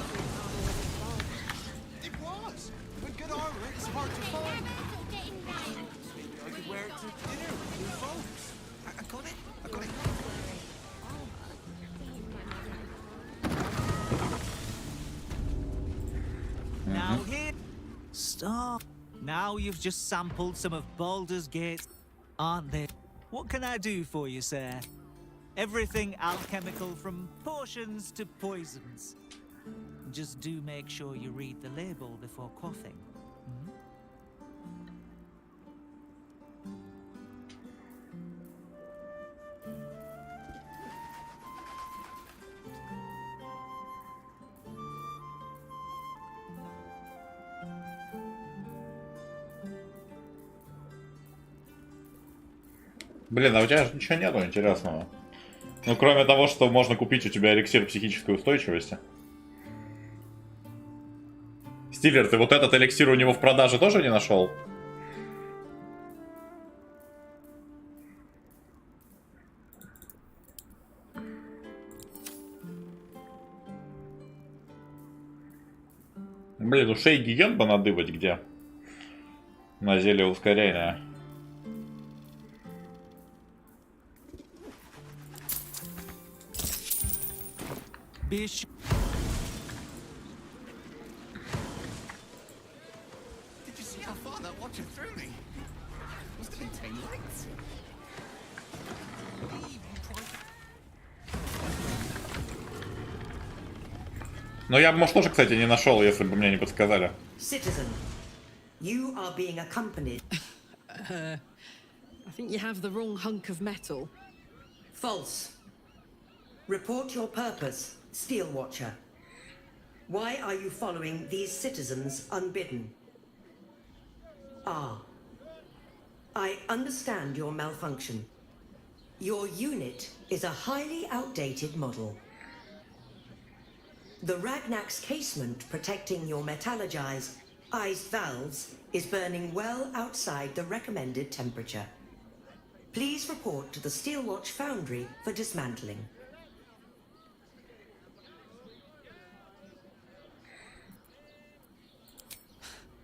Now here, stop. Now you've just sampled some of Baldur's Gate, aren't they? What can I do for you, sir? Everything alchemical from potions to poisons. Just do make sure you read the label before quaffing. Hmm? Блин, а у тебя же ничего нету интересного. Ну, кроме того, что можно купить у тебя эликсир психической устойчивости. Стиллер, ты вот этот эликсир у него в продаже тоже не нашел? Блин, ушей гиен бы надыбать где? На зелье ускорения. Bish. Did you see how far that watcher threw me? Must have been 10 lengths. Но я бы, может, тоже, кстати, не нашел, если бы мне не подсказали. Citizen, you are being accompanied. I think you have the wrong hunk of metal. False. Report your purpose, Steel Watcher. Why are you following these citizens unbidden? Ah. I understand your malfunction. Your unit is a highly outdated model. The Ragnak's casement protecting your metallurgized iced valves is burning well outside the recommended temperature. Please report to the Steelwatch Foundry for dismantling.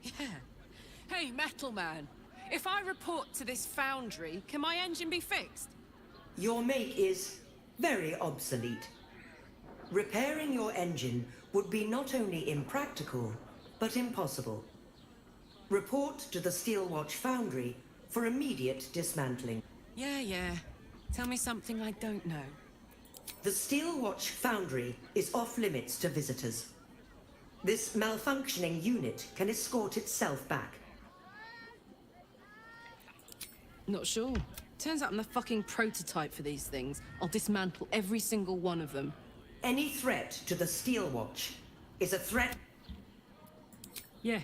Yeah. Hey, Metal Man. If I report to this foundry, can my engine be fixed? Your make is very obsolete. Repairing your engine would be not only impractical, but impossible. Report to the Steelwatch Foundry for immediate dismantling. Yeah. Tell me something I don't know. The Steelwatch Foundry is off limits to visitors. This malfunctioning unit can escort itself back. Not sure. Turns out I'm the fucking prototype for these things. I'll dismantle every single one of them. Any threat to the Steelwatch is a threat. Yeah.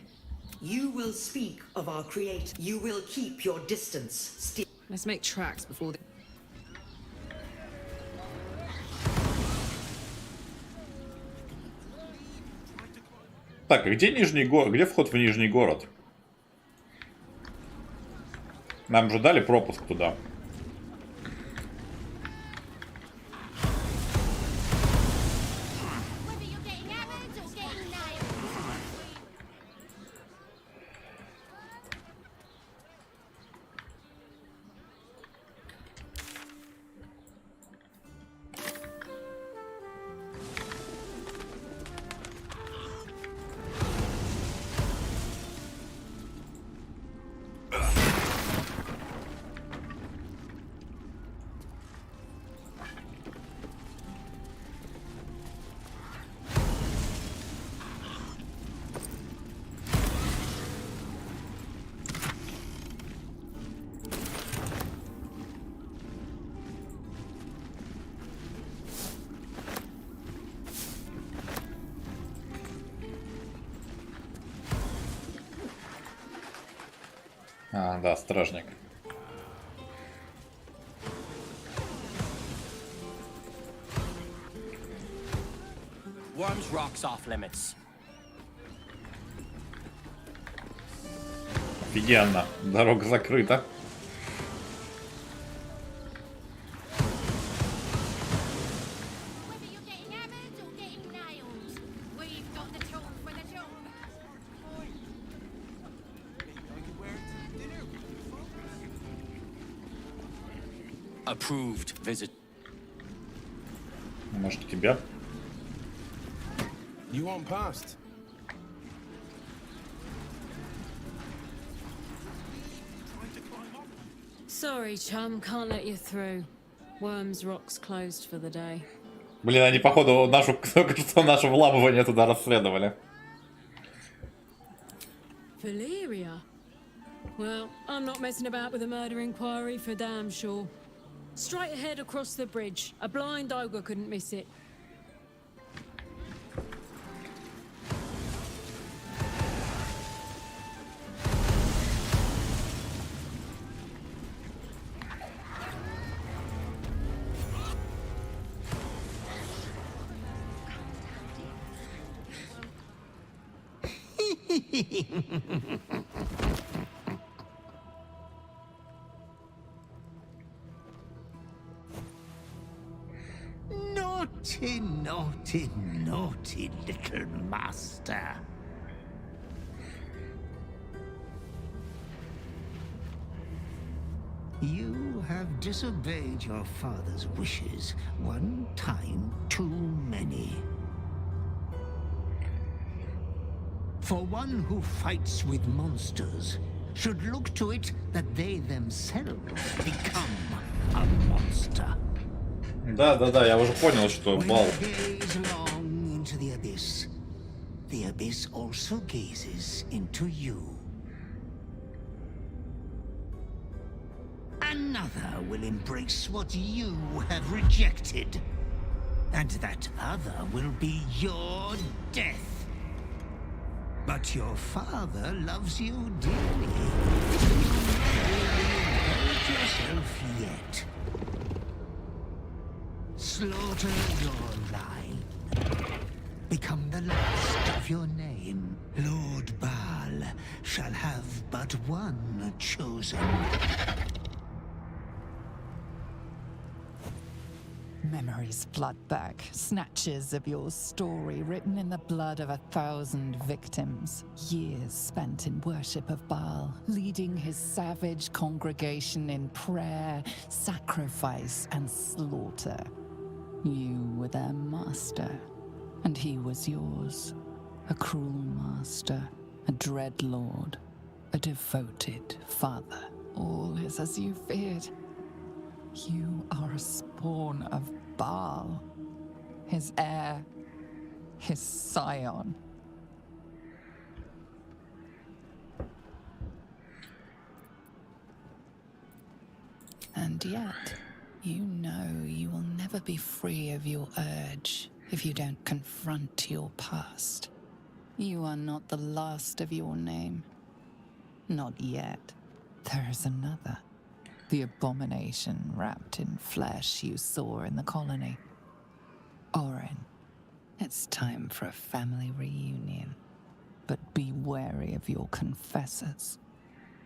You will speak of our creator. You will keep your distance. Let's make tracks before the... Так, а где Нижний город? Где вход в Нижний город? Нам же дали пропуск туда. А, да, стражник. Worms rocks off limits. Офигенно. Дорога закрыта. Approved visit. Может, тебя? You want past? Sorry, chum, can't let you through. Worms Rock's closed for the day. Блин, они, походу, наше вламывание туда расследовали. Valeria? Well, I'm not messing about with a murder inquiry for damn sure. Straight ahead across the bridge. A blind ogre couldn't miss it. Naughty, naughty, naughty little master. You have disobeyed your father's wishes one time too many. For one who fights with monsters should look to it that they themselves become a monster. Да, я уже понял, что Бал. The abyss also gazes into you. Another will embrace what you have rejected. And that other will be your death. But your father loves you dearly. You never hurt yourself yet. Slaughter your line. Become the last of your name. Lord Baal shall have but one chosen. Memories flood back, snatches of your story written in the blood of 1,000 victims. Years spent in worship of Baal, leading his savage congregation in prayer, sacrifice, and slaughter. You were their master, and he was yours. A cruel master, a dread lord, a devoted father. All is as you feared. You are a spawn of Baal, his heir, his scion. And yet, you know you will never be free of your urge if you don't confront your past. You are not the last of your name. Not yet. There is another. The abomination wrapped in flesh you saw in the colony. Orin, it's time for a family reunion. But be wary of your confessors.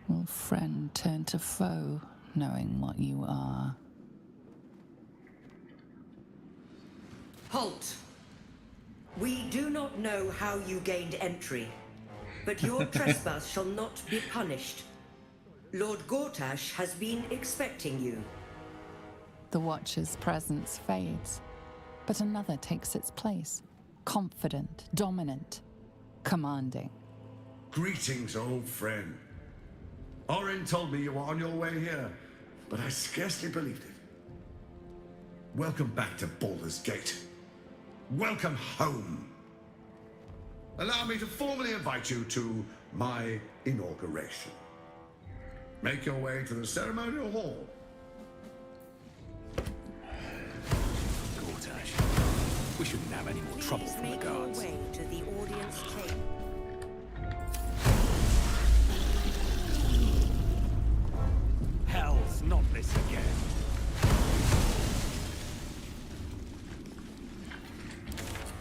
Will friend turn to foe, knowing what you are? Halt! We do not know how you gained entry, but your trespass shall not be punished. Lord Gortash has been expecting you. The Watcher's presence fades, but another takes its place. Confident, dominant, commanding. Greetings, old friend. Orin told me you were on your way here, but I scarcely believed it. Welcome back to Baldur's Gate. Welcome home. Allow me to formally invite you to my inauguration. Make your way to the ceremonial hall. Gortash, we shouldn't have any more trouble from the guards. Way to the audience chamber. Hell's not this again.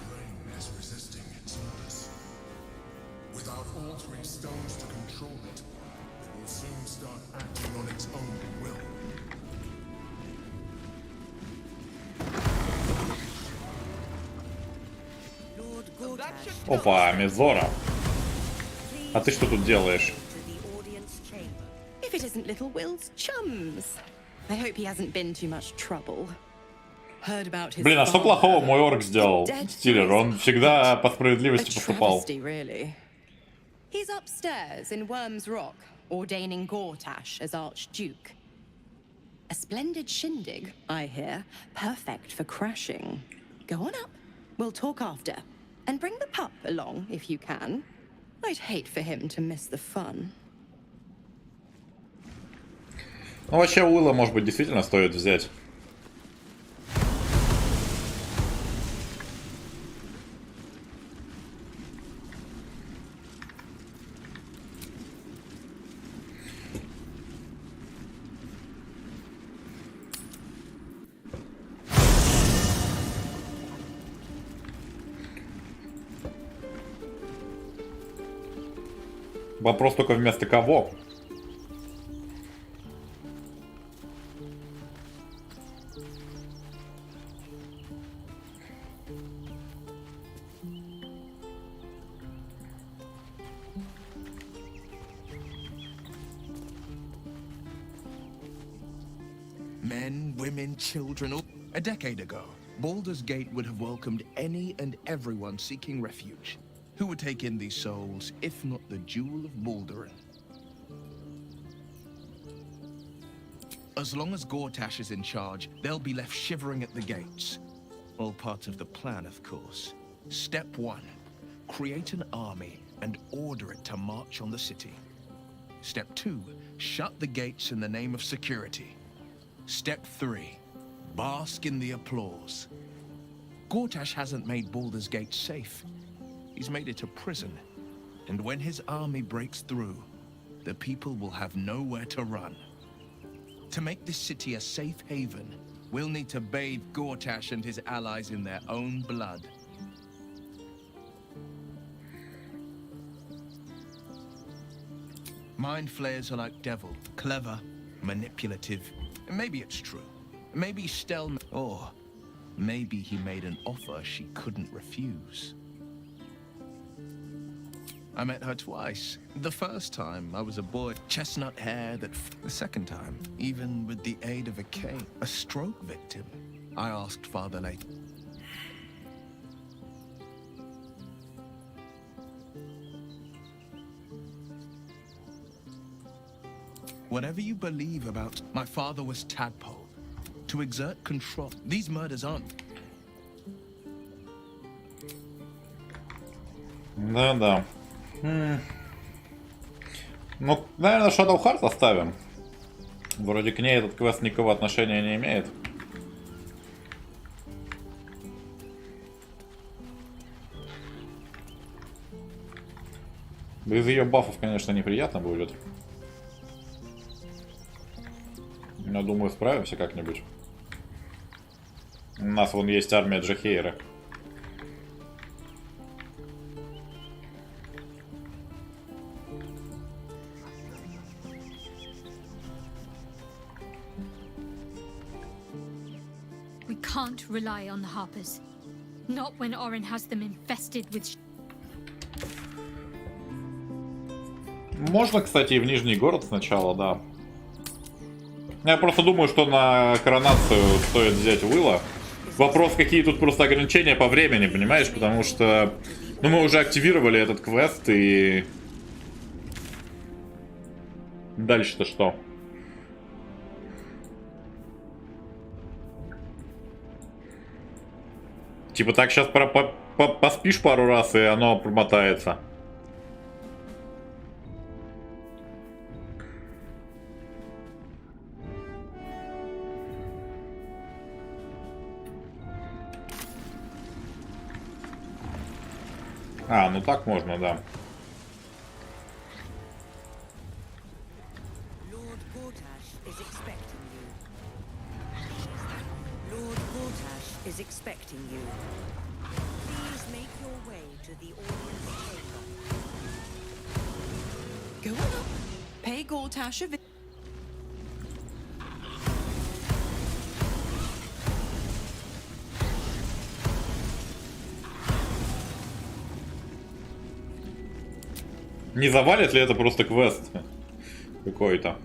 Brain is resisting its use. Without all three stones to control it, it will soon start acting on its own will. Опа, Мизора. А ты что тут делаешь? If it isn't little Will's chums. I hope he hasn't been too much trouble. Heard about his Блин, а что плохого мой орк сделал? Стиллер, он всегда по справедливости поступал. Really. He's upstairs in Worm's Rock, ordaining Gortash as Archduke. A splendid shindig, I hear, perfect for crashing. Go on up. We'll talk after. And bring the pup along, if you can. I'd hate for him to miss the fun. Ну, вообще, Уилла, может быть, действительно стоит взять. Вопрос только вместо кого? Men, women, children, all... A decade ago, Baldur's Gate would have welcomed any and everyone seeking refuge. Who would take in these souls, if not the Jewel of Baldurin? As long as Gortash is in charge, they'll be left shivering at the gates. All part of the plan, of course. Step 1. Create an army and order it to march on the city. Step 2. Shut the gates in the name of security. Step 3. Bask in the applause. Gortash hasn't made Baldur's Gate safe. He's made it a prison. And when his army breaks through, the people will have nowhere to run. To make this city a safe haven, we'll need to bathe Gortash and his allies in their own blood. Mind flayers are like devil, clever, manipulative. And maybe it's true. Maybe Stel... Or Maybe he made an offer she couldn't refuse. I met her twice. The first time, I was a boy, chestnut hair that... The second time, even with the aid of a cane, a stroke victim. I asked Father later. Whatever you believe about, my father was tadpole. To exert control. These murders aren't... Да-да. Ну, наверное, Shadow Heart оставим. Вроде к ней этот квест никакого отношения не имеет. Без ее бафов, конечно, неприятно будет. Но думаю, справимся как-нибудь. У нас вон есть армия Джахейра. We can't rely on the Harpers. Not when Orin has them infested with... Можно, кстати, и в Нижний город сначала, да. Я просто думаю, что на коронацию стоит взять Уилла. Вопрос, какие тут просто ограничения по времени, понимаешь? Потому что, ну, мы уже активировали этот квест, и... Дальше-то что? Типа так сейчас поспишь пару раз, и оно промотается. А, ну так можно, да. Is expecting you. Please make your way to the audience chamber. Go on up. Pay Gortash a visit. Не завалит ли это просто квест какой-то?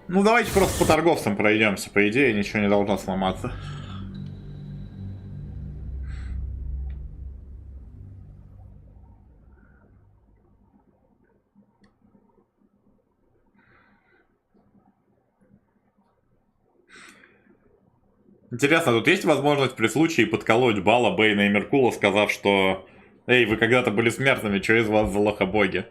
Ну давайте просто по торговцам пройдемся. По идее ничего не должно сломаться. Интересно, тут есть возможность при случае подколоть Бала, Бейна и Меркула, сказав, что «Эй, вы когда-то были смертными, что из вас за лохобоги?»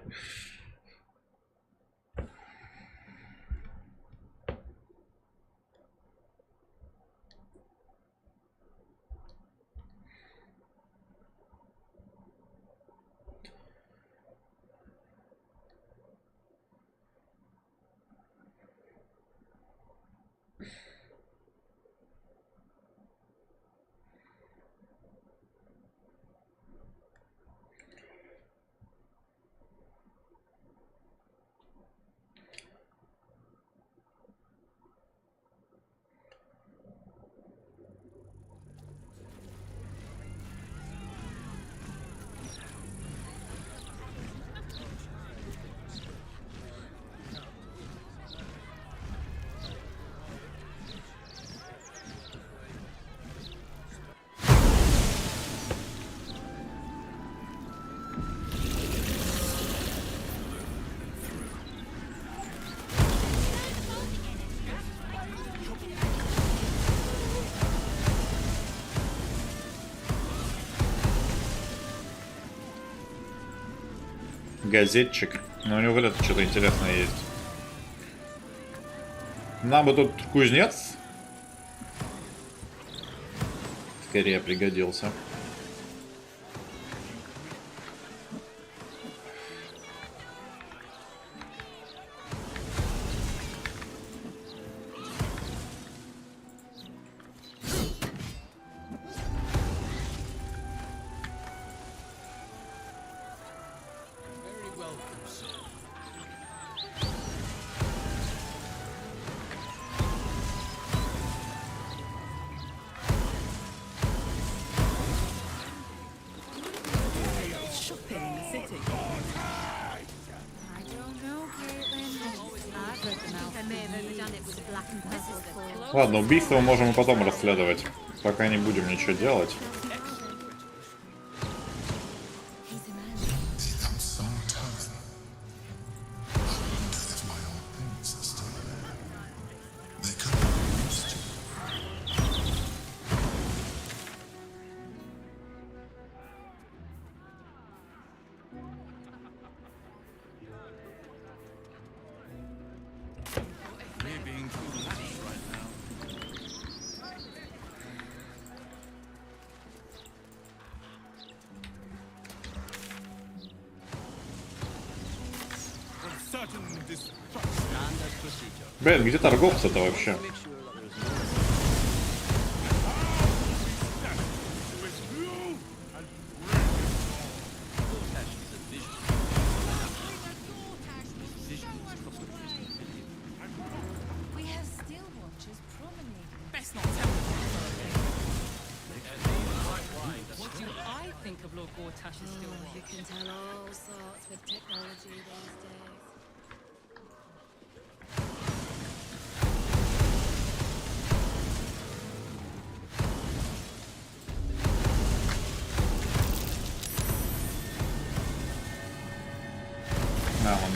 Газетчик. Но у него вряд ли что-то интересное есть. Нам бы тут кузнец скорее пригодился. in the city. I don't know, Caitlin. I've read them out. I may have overdone it with the black and purple. Ладно, убийство мы можем и потом расследовать. Пока не будем ничего делать. Блин, где торговцы-то вообще? You can tell all sorts with technology these days.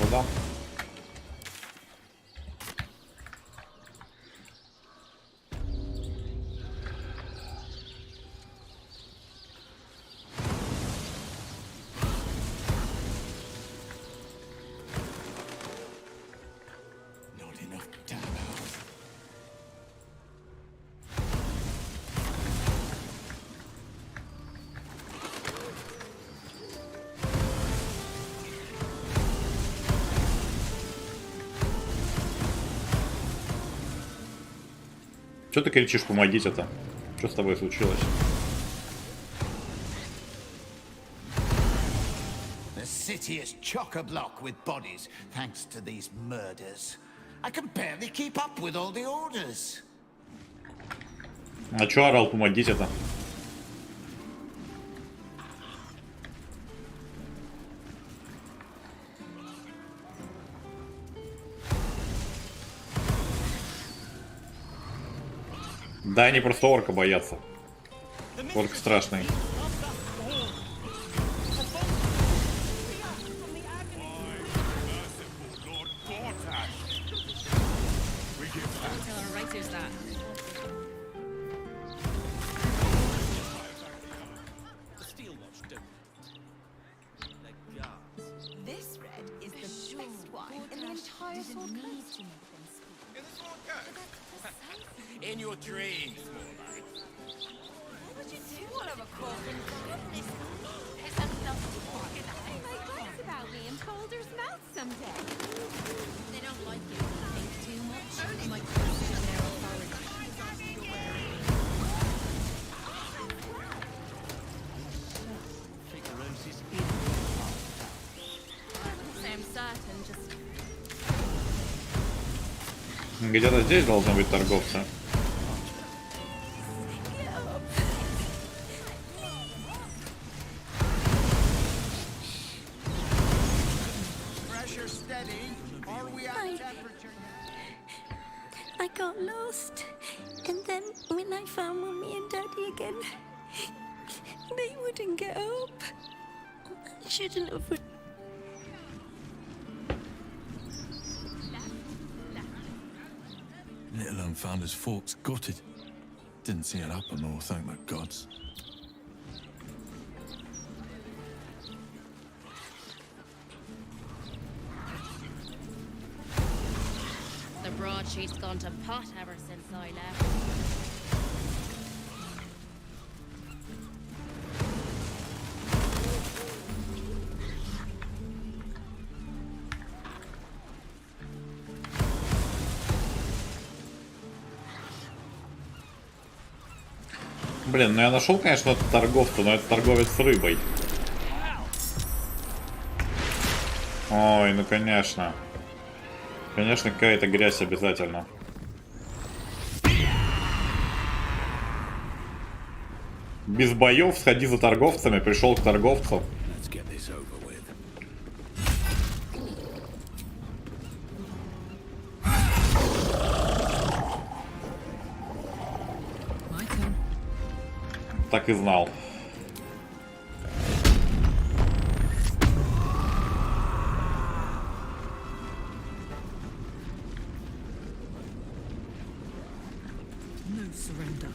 Да. Что ты кричишь, помогите-то? Что с тобой случилось? The city is chock-a-block with bodies, thanks to these murders. I can barely keep up with all the orders. А чё орал, помогите-то? Да, они просто орка боятся. Орк страшный. In your dreams. What would you do all over Corbin? There's enough to organize. They write about me in Baldur's mouth someday. They don't like you. Think too much. They might question their authority. I'm certain, just... Где-то здесь должны быть торговцы. I got lost, and then when I found Mummy and Daddy again, they wouldn't get up. I shouldn't have. Little unfounders forks gutted. Didn't see it happen, or thank the gods. The broadsheet's gone to pot ever since I left. Блин, ну я нашел, конечно, торговца, но это торговец с рыбой. Ой, ну конечно. Конечно, какая-то грязь обязательно. Без боев сходи за торговцами, пришел к торговцу. Let's get this over with. My turn. Так и знал. No surrender.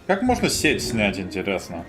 Как можно сеть снять, интересно?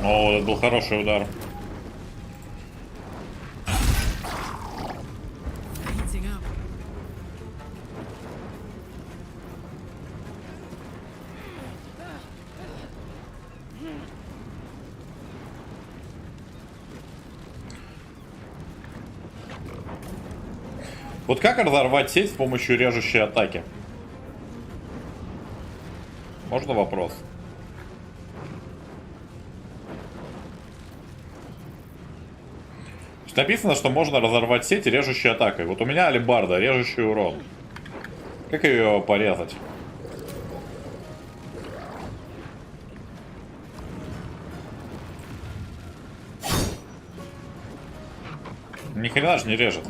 О, это был хороший удар. Вот как разорвать сеть с помощью режущей атаки? Можно вопрос? Написано, что можно разорвать сеть режущей атакой. Вот у меня алебарда, режущий урон. Как ее порезать? Ни хрена же не режет.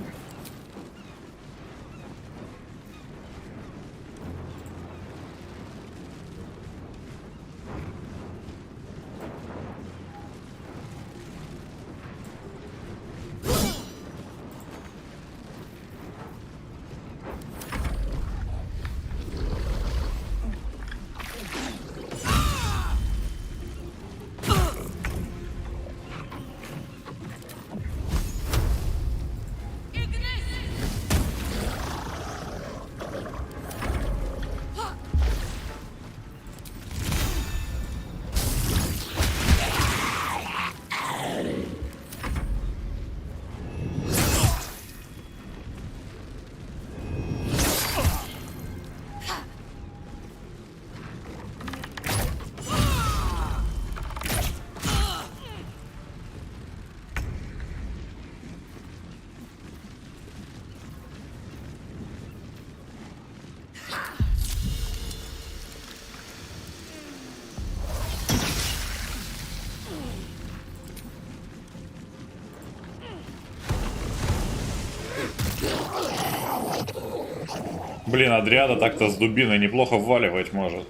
Блин, Адриада так-то с дубиной неплохо вваливать может.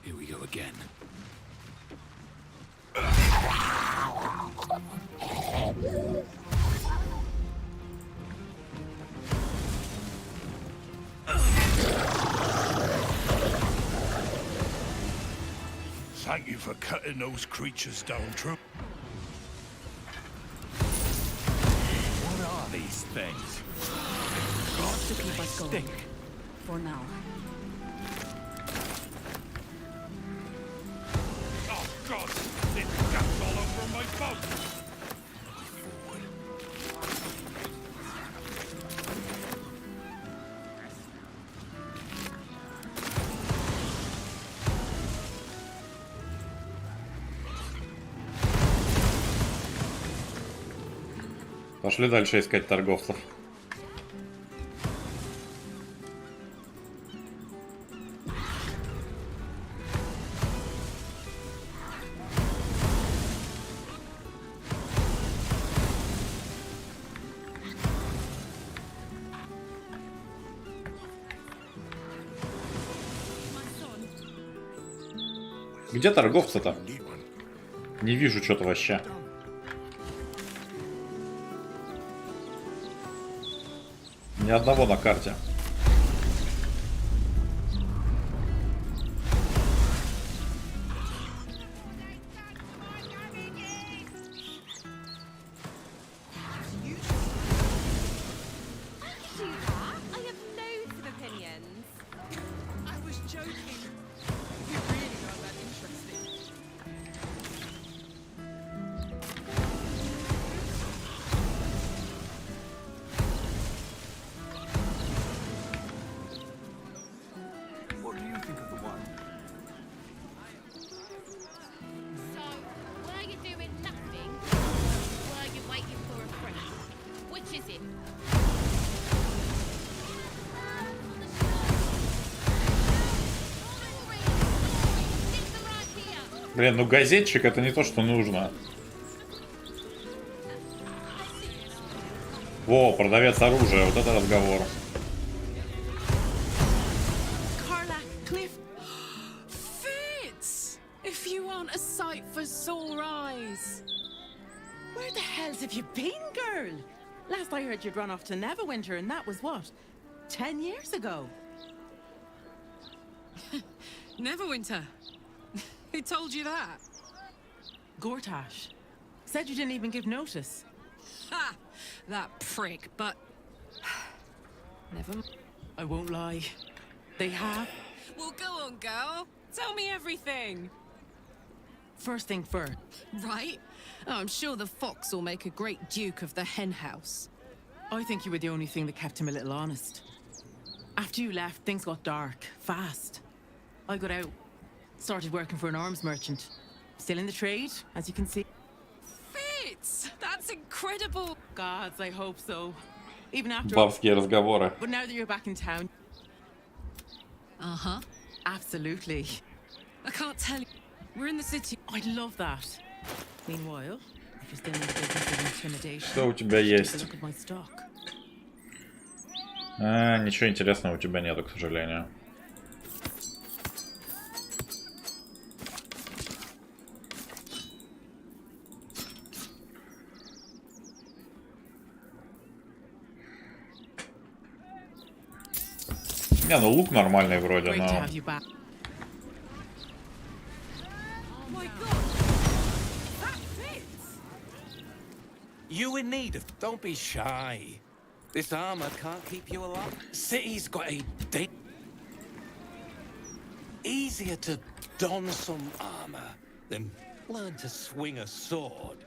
Here we go again. Thank you for cutting those creatures down, True. What are these things? Got to keep us going. Stink. For now. Oh, God! It's gas all over my boat! Пошли дальше искать торговцев. Где торговцы-то? Не вижу что-то вообще. Ни одного на карте. Блин, ну газетчик это не то, что нужно. Во, продавец оружия, вот это разговор. If you want a sight for sore eyes. Where the hell have you been, girl? Last I heard you'd run off to Neverwinter, and that was what? 10 years ago. Neverwinter? Who told you that? Gortash. Said you didn't even give notice. Ha! That prick, but... Never mind. I won't lie. They have. Well, go on, girl. Tell me everything. First thing first. Right? Oh, I'm sure the fox will make a great duke of the hen house. I think you were the only thing that kept him a little honest. After you left, things got dark, fast. I got out, started working for an arms merchant. Still in the trade, as you can see. Fitz! That's incredible! Gods, I hope so. Even after... Бабские разговоры. But now that you're back in town... Uh-huh. Absolutely. I can't tell you. We're in the city. I'd love that. Meanwhile, if you're still in the business of intimidation... Что у тебя есть? Take a look at my stock. Ничего интересного у тебя нету, к сожалению. Не, ну лук нормальный вроде, но... You in need of... Don't be shy. This armor can't keep you alive. City's got a... Easier to don some armor than learn to swing a sword.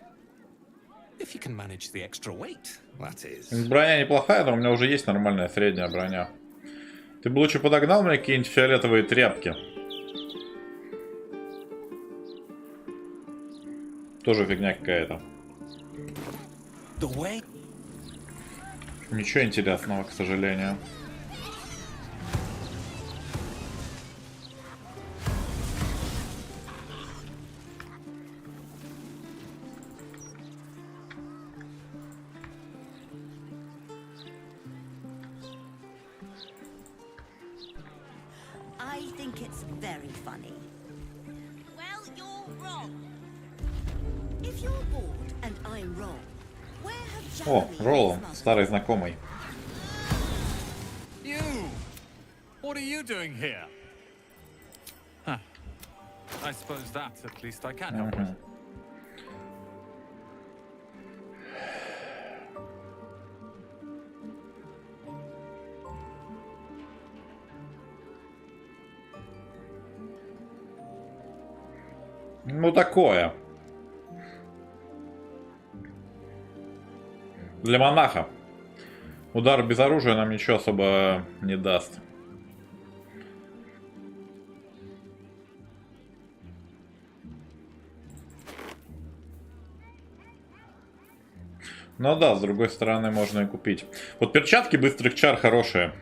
If you can manage the extra weight, that is. Броня неплохая, но у меня уже есть нормальная средняя броня. Ты бы лучше подогнал мне какие-нибудь фиолетовые тряпки. Тоже фигня какая-то. Ничего интересного, к сожалению. I think it's very funny. Well, you're wrong. If you're bored and I'm wrong, where have О, Jeremy Ролло, and his старый знакомый. You! What are you doing here? Huh. I suppose that at least I can help with. Ну такое. Для монаха. Удар без оружия нам ничего особо не даст. Ну да, с другой стороны можно и купить. Вот перчатки быстрых чар хорошие.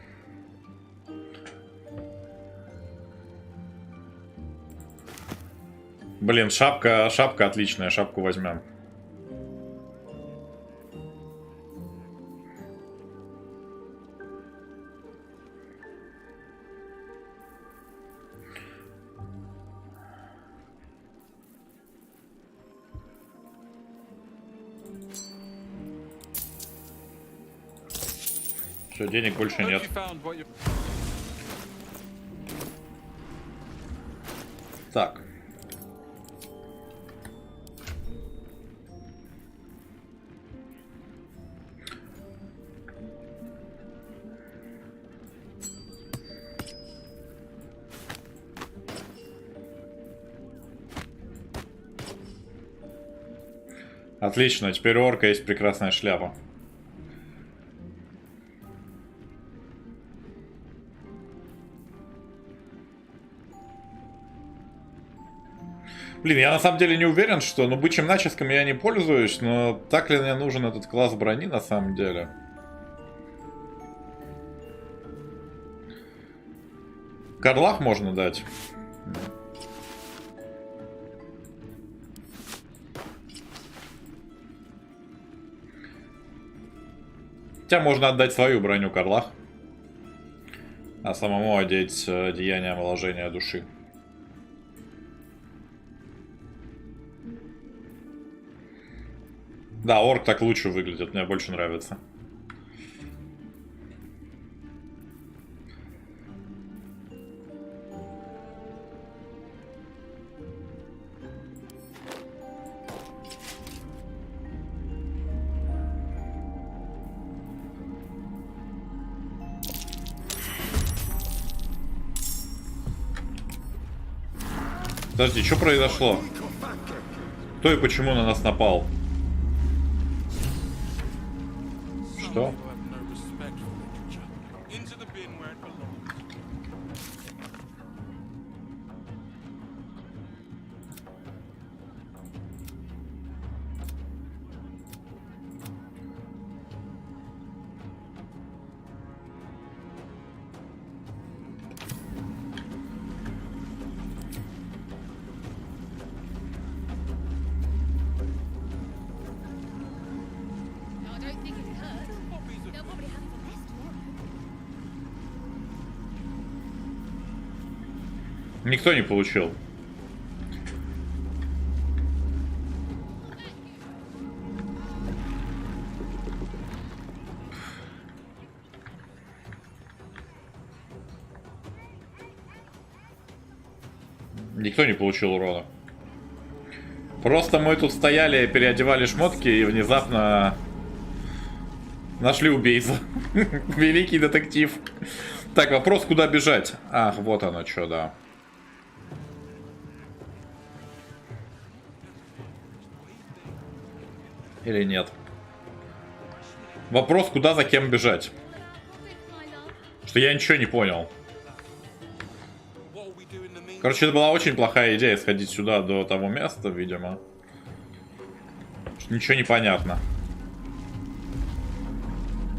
Блин, шапка отличная, шапку возьмем. Все, денег больше нет. Так. Отлично, теперь у орка есть прекрасная шляпа. Блин, я на самом деле не уверен, что... Ну, бычьим натиском я не пользуюсь, но так ли мне нужен этот класс брони на самом деле? Карлах можно дать. Хотя можно отдать свою броню Карлах, а самому одеть деяние омоложения души. Да, орк так лучше выглядит, мне больше нравится. Подожди, что произошло? Кто и почему на нас напал? Что? Никто не получил. Никто не получил урона. Просто мы тут стояли, переодевали шмотки и внезапно нашли убийцу. Великий детектив. Так, вопрос, куда бежать? Ах, вот оно что, да. Или нет? Вопрос, куда за кем бежать? Что я ничего не понял. Короче, это была очень плохая идея сходить сюда до того места, видимо. Что ничего не понятно.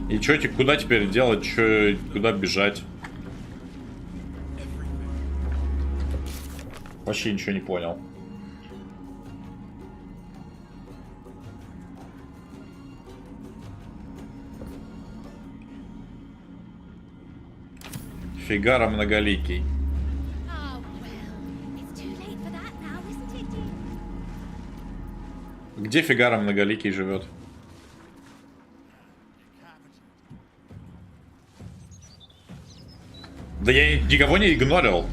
И что, куда теперь делать, куда бежать? Вообще ничего не понял. Фигаро многоликий. Где Фигаро многоликий живет? Да я никого не игнорил.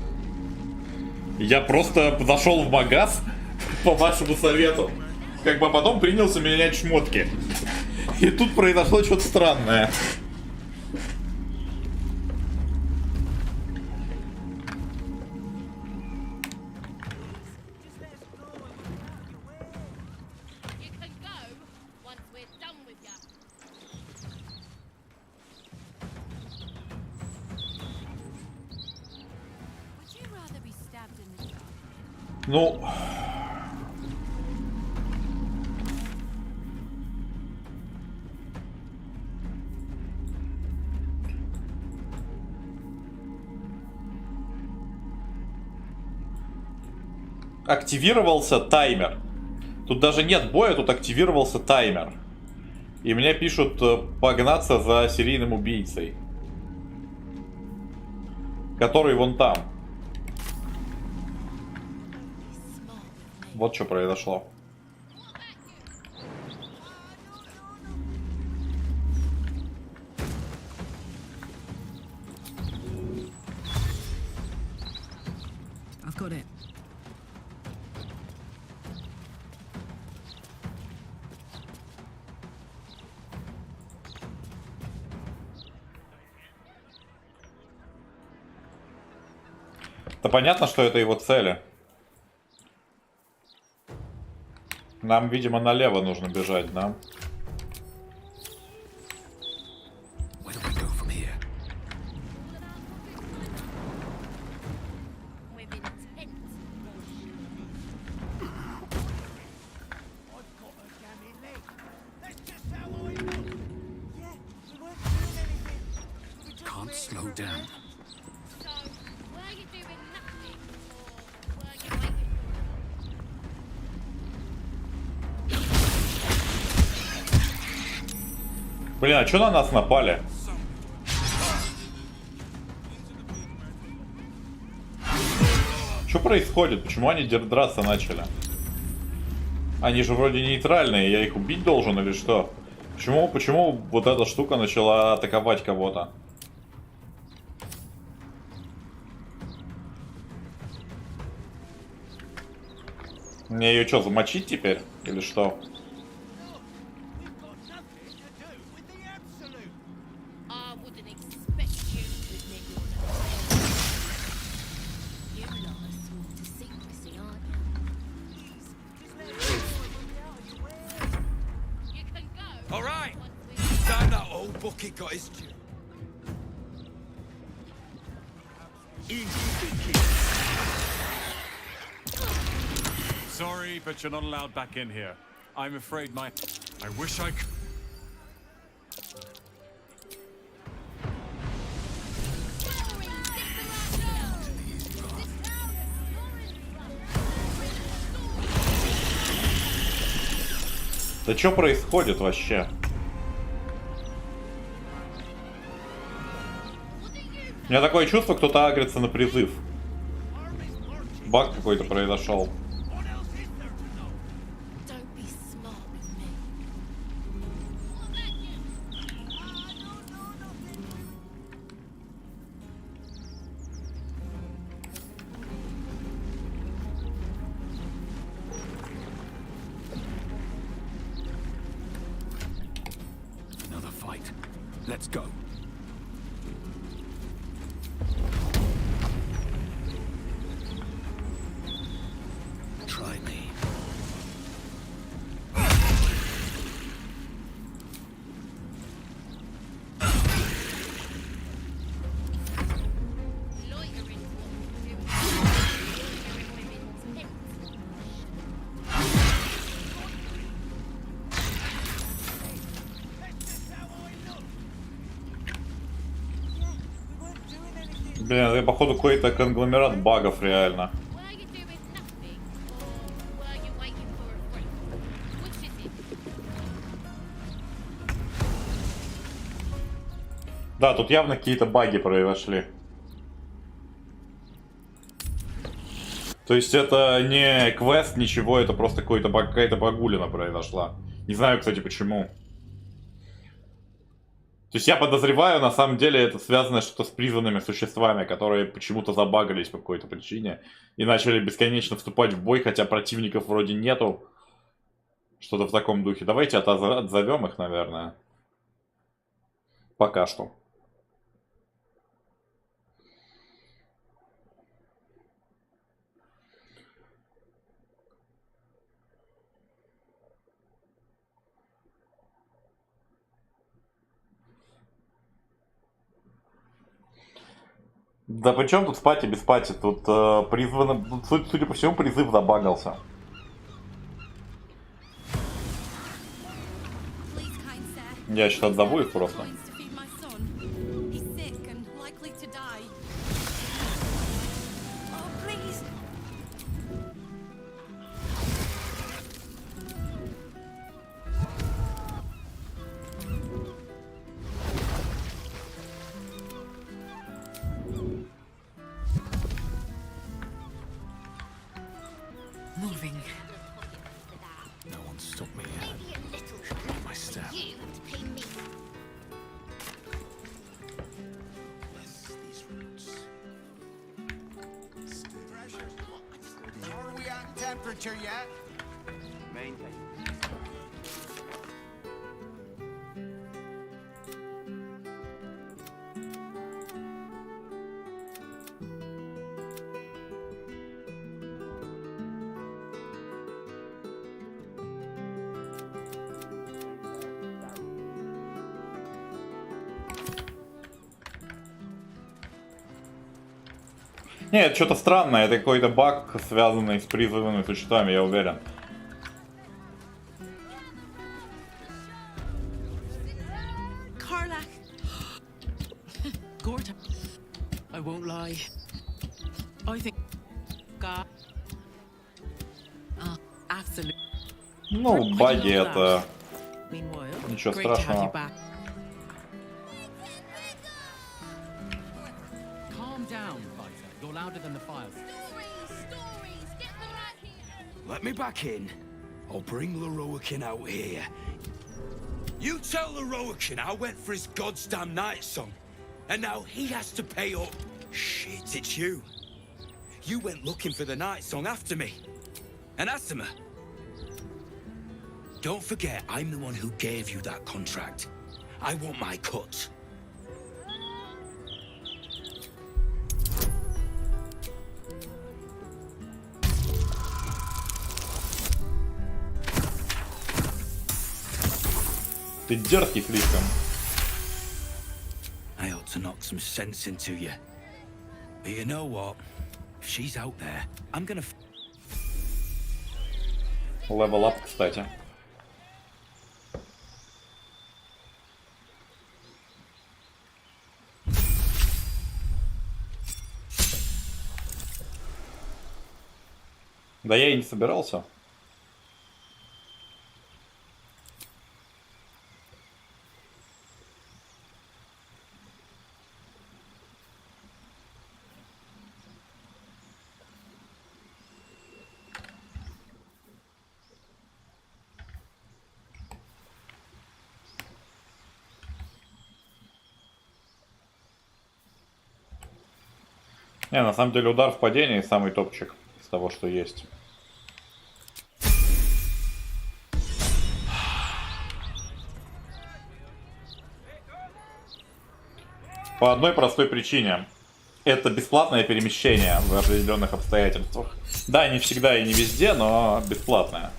Я просто зашел в магаз по вашему совету. Как бы потом принялся менять шмотки. И тут произошло что-то странное. Ну... Активировался таймер. Тут даже нет боя, тут активировался таймер. И мне пишут погнаться за серийным убийцей. Который вон там. Вот что произошло. I've got it. Да понятно, что это его цели. Нам, видимо, налево нужно бежать, да? Can't slow down. Блин, а что на нас напали? Что происходит? Почему они драться начали? Они же вроде нейтральные, я их убить должен или что? Почему вот эта штука начала атаковать кого-то? Мне ее что, замочить теперь? Или что? Bucket got his due. Sorry, but you're not allowed back in here. I'm afraid I wish I could. Да что происходит вообще? У меня такое чувство, кто-то агрится на призыв. Баг какой-то произошел. Another fight. Let's go. Блин, это походу какой-то конгломерат багов реально. Да, тут явно какие-то баги произошли. То есть это не квест, ничего, это просто какая-то багулина произошла. Не знаю, кстати, почему. То есть я подозреваю, на самом деле, это связано что-то с призванными существами, которые почему-то забагались по какой-то причине. И начали бесконечно вступать в бой, хотя противников вроде нету. Что-то в таком духе. Давайте отзовем их, наверное. Пока что. Да при чем тут спать и без спати? Тут призвано... Судя по всему, призыв забагался. Я сейчас отзову их просто. Нет, что-то странное, это какой-то баг, связанный с призванными существами, я уверен. Ну, баги это... Ничего страшного. Let me back in. I'll bring Leroican out here. You tell Leroican I went for his God's damn night song, and now he has to pay up. Shit, it's you. You went looking for the night song after me. And Asima, don't forget I'm the one who gave you that contract. I want my cut. Ты дерзкий слишком. I ought to knock some sense into you. But you know what? If she's out there, I'm gonna... Level up, кстати. Да я и не собирался. Не, на самом деле удар в падении самый топчик из того, что есть. По одной простой причине. Это бесплатное перемещение в определенных обстоятельствах. Да, не всегда и не везде, но бесплатное.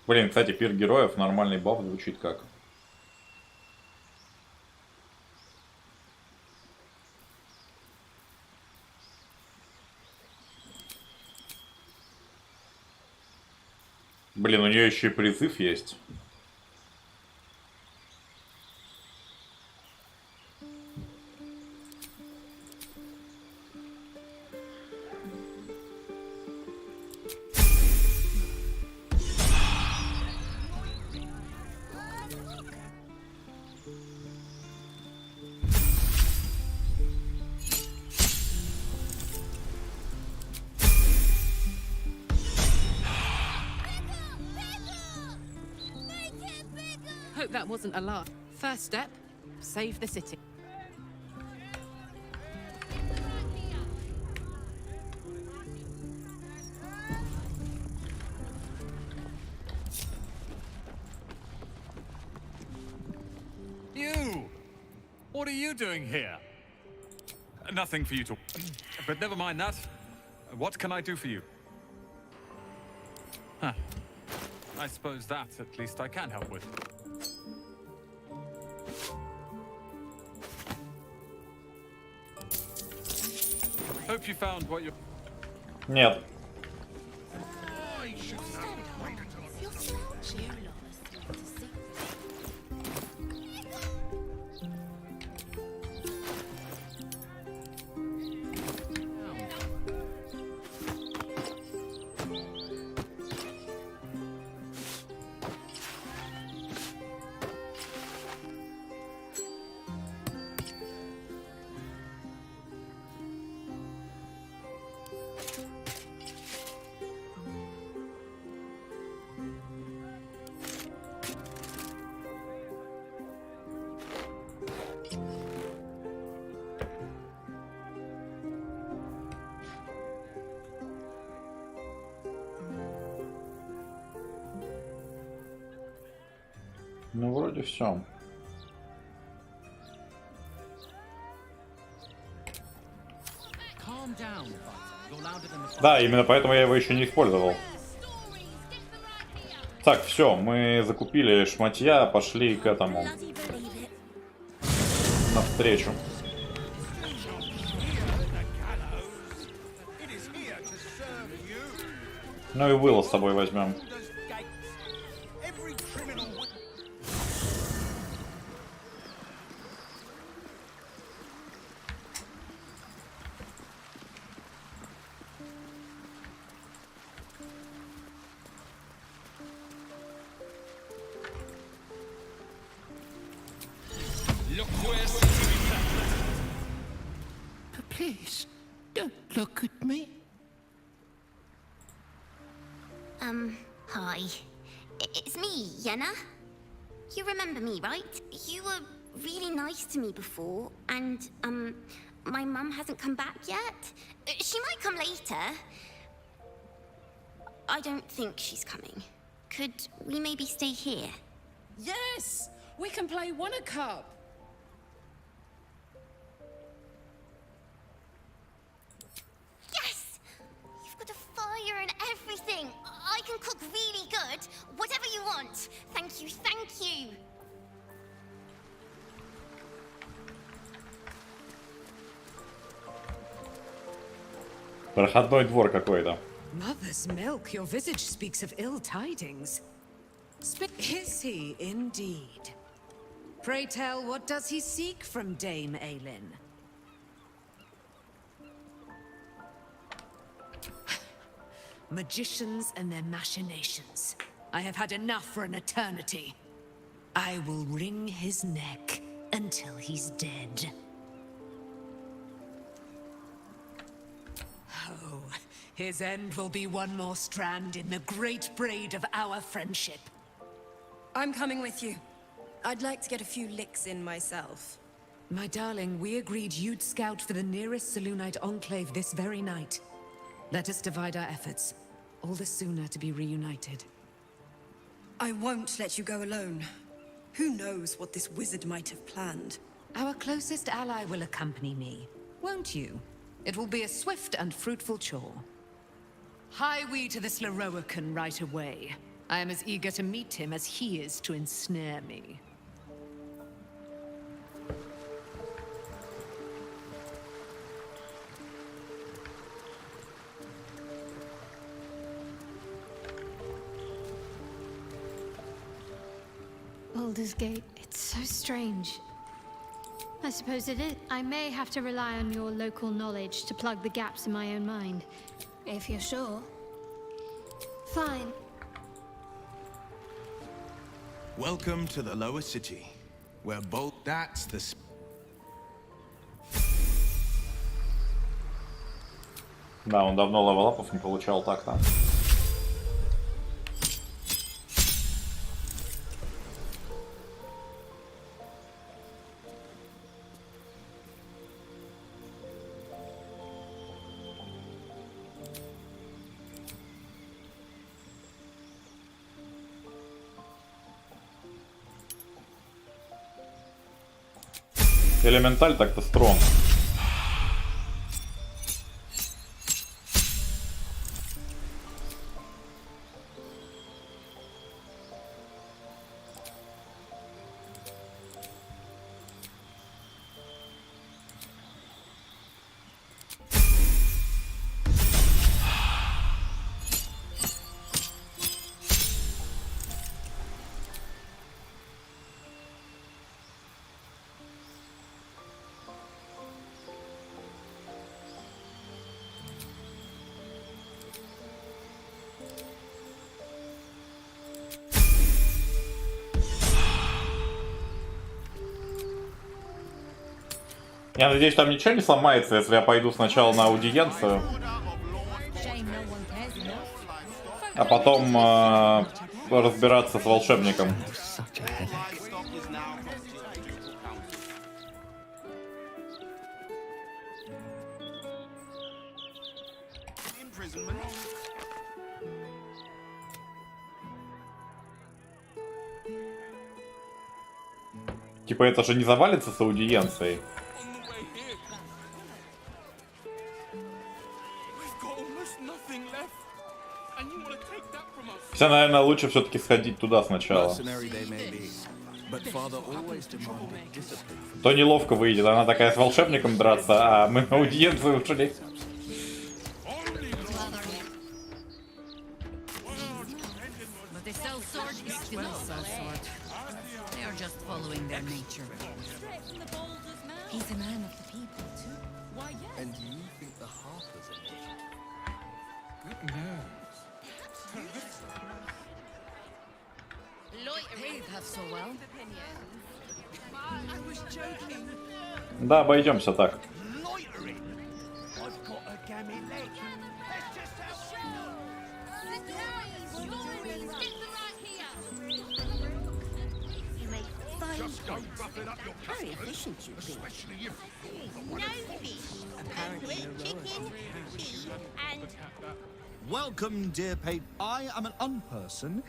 Блин, кстати, пир героев, нормальный баф звучит как. Блин, у нее еще и призыв есть. Hope that wasn't a lie. First step, save the city. You! What are you doing here? Nothing for you to... But never mind that. What can I do for you? Huh. I suppose that, at least, I can help with. Hope you found what you... Нет. Ну, вроде все. Да, именно поэтому я его еще не использовал. Так, все, мы закупили шматья, пошли к этому. Навстречу. Ну и Уилла с собой возьмем. Please, don't look at me. Hi. It's me, Yenna. You remember me, right? You were really nice to me before, and, my mum hasn't come back yet. She might come later. I don't think she's coming. Could we maybe stay here? Yes! We can play One-a-Cup. Yes! You've got a fire and everything. I can cook really good. Whatever you want. Thank you, thank you. Проходной двор какой-то. Mother's milk, your visage speaks of ill tidings. Is he indeed? Pray tell, what does he seek from Dame Aelin? Magicians and their machinations. I have had enough for an eternity. I will wring his neck until he's dead. Oh, his end will be one more strand in the great braid of our friendship. I'm coming with you. I'd like to get a few licks in myself. My darling, we agreed you'd scout for the nearest Selûnite enclave this very night. Let us divide our efforts. All the sooner to be reunited. I won't let you go alone. Who knows what this wizard might have planned? Our closest ally will accompany me, won't you? It will be a swift and fruitful chore. Hie we to this Lorroakan right away. I am as eager to meet him as he is to ensnare me. Baldur's Gate. It's so strange. I suppose it is. I may have to rely on your local knowledge to plug the gaps in my own mind. If you're sure. Fine. Welcome to the lower city, where both that's the... Да, он давно левелапов не получал так-то. Элементаль так-то строн. Я надеюсь, там ничего не сломается, если я пойду сначала на аудиенцию, а потом разбираться с волшебником. Типа это же не завалится с аудиенцией. Хотя, наверное, лучше все-таки сходить туда сначала. То неловко выйдет, она такая с волшебником драться, а мы на аудиенцию ушли. Да, обойдемся так. Very efficient you be. No fish. Apparently chicken, fish, and... Welcome, dear Pate. I am an unperson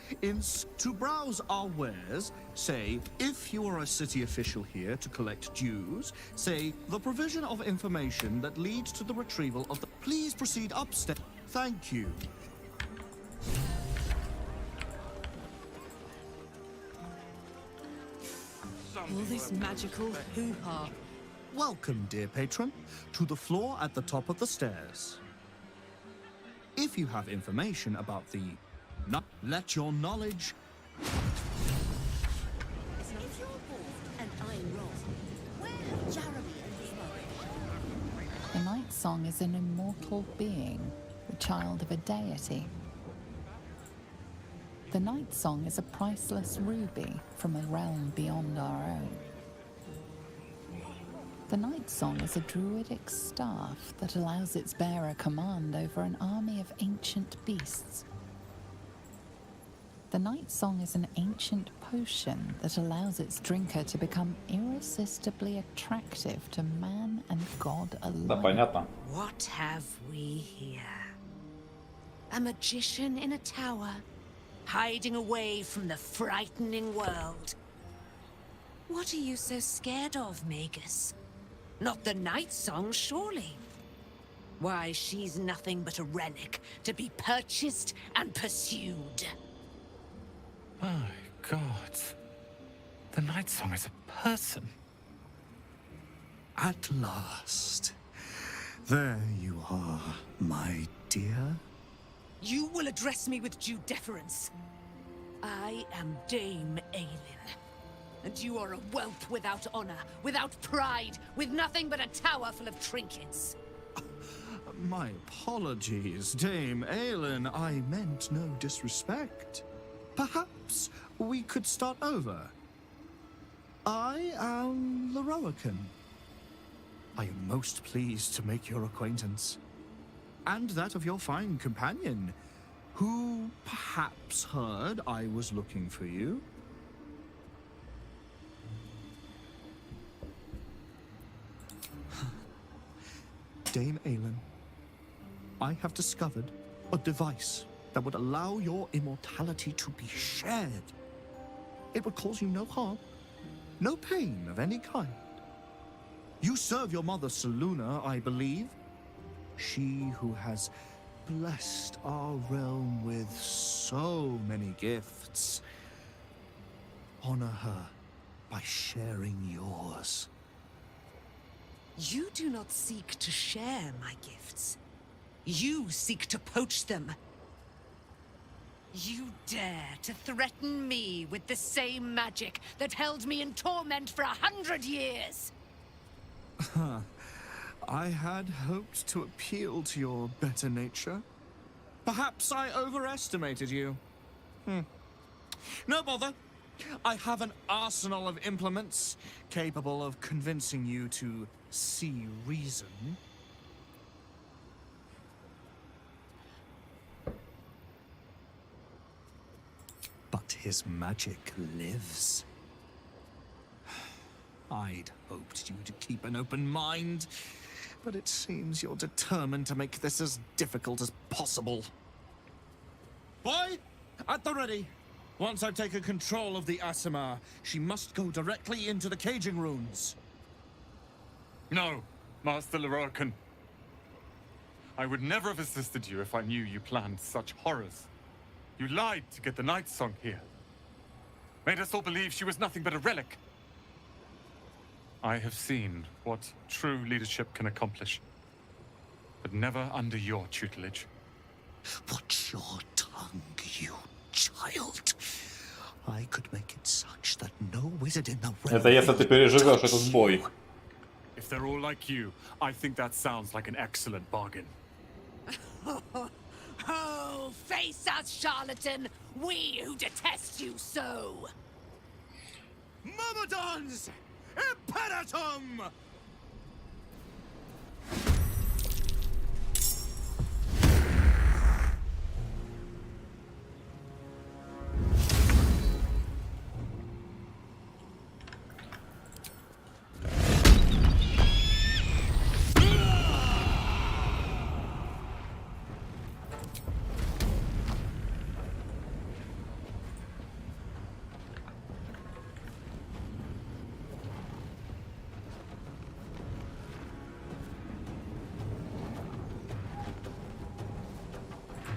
to browse our wares. Say, if you are a city official here to collect dues, say, the provision of information that leads to the retrieval of the... Please proceed upstairs. Thank you. All this magical hoo-ha. Welcome, dear patron, to the floor at the top of the stairs. If you have information about the... let your knowledge... If you're bored and I'm wrong, where are Jeremy and his mother? The Night Song is an immortal being, the child of a deity. The Night Song is a priceless ruby from a realm beyond our own. The Night Song is a druidic staff that allows its bearer command over an army of ancient beasts. The Night Song is an ancient potion that allows its drinker to become irresistibly attractive to man and God alone. Да, понятно. What have we here? A magician in a tower, hiding away from the frightening world. What are you so scared of, Magus? Not the Night Song, surely? Why, she's nothing but a relic to be purchased and pursued. My God. The Night Song is a person. At last. There you are, my dear. You will address me with due deference. I am Dame Aelin, And you are a whelp without honor, without pride, with nothing but a tower full of trinkets. My apologies, Dame Aelin. I meant no disrespect. Perhaps we could start over. I am Loroakan. I am most pleased to make your acquaintance. And that of your fine companion, who perhaps heard I was looking for you. Dame Aelin, I have discovered a device that would allow your immortality to be shared. It would cause you no harm, no pain of any kind. You serve your mother Seluna, I believe. She who has blessed our realm with so many gifts. Honor her by sharing yours. You do not seek to share my gifts. You seek to poach them. You dare to threaten me with the same magic that held me in torment for 100 years. I had hoped to appeal to your better nature. Perhaps I overestimated you. No bother. I have an arsenal of implements capable of convincing you to see reason. But his magic lives. I'd hoped you to keep an open mind, but it seems you're determined to make this as difficult as possible. Boy, at the ready. Once I've taken control of the Asimar, she must go directly into the caging runes. No, Master Loroakan. I would never have assisted you if I knew you planned such horrors. You lied to get the Night Song here. Made us all believe she was nothing but a relic. I have seen what true leadership can accomplish, but never under your tutelage. Watch your tongue, you child. I could make it such that no wizard in the realm. Это если ты переживешь этот бой. If they're all like you, I think that sounds like an excellent bargain. Oh, face us, charlatan! We who detest you so! Myrmidons! Imperatum!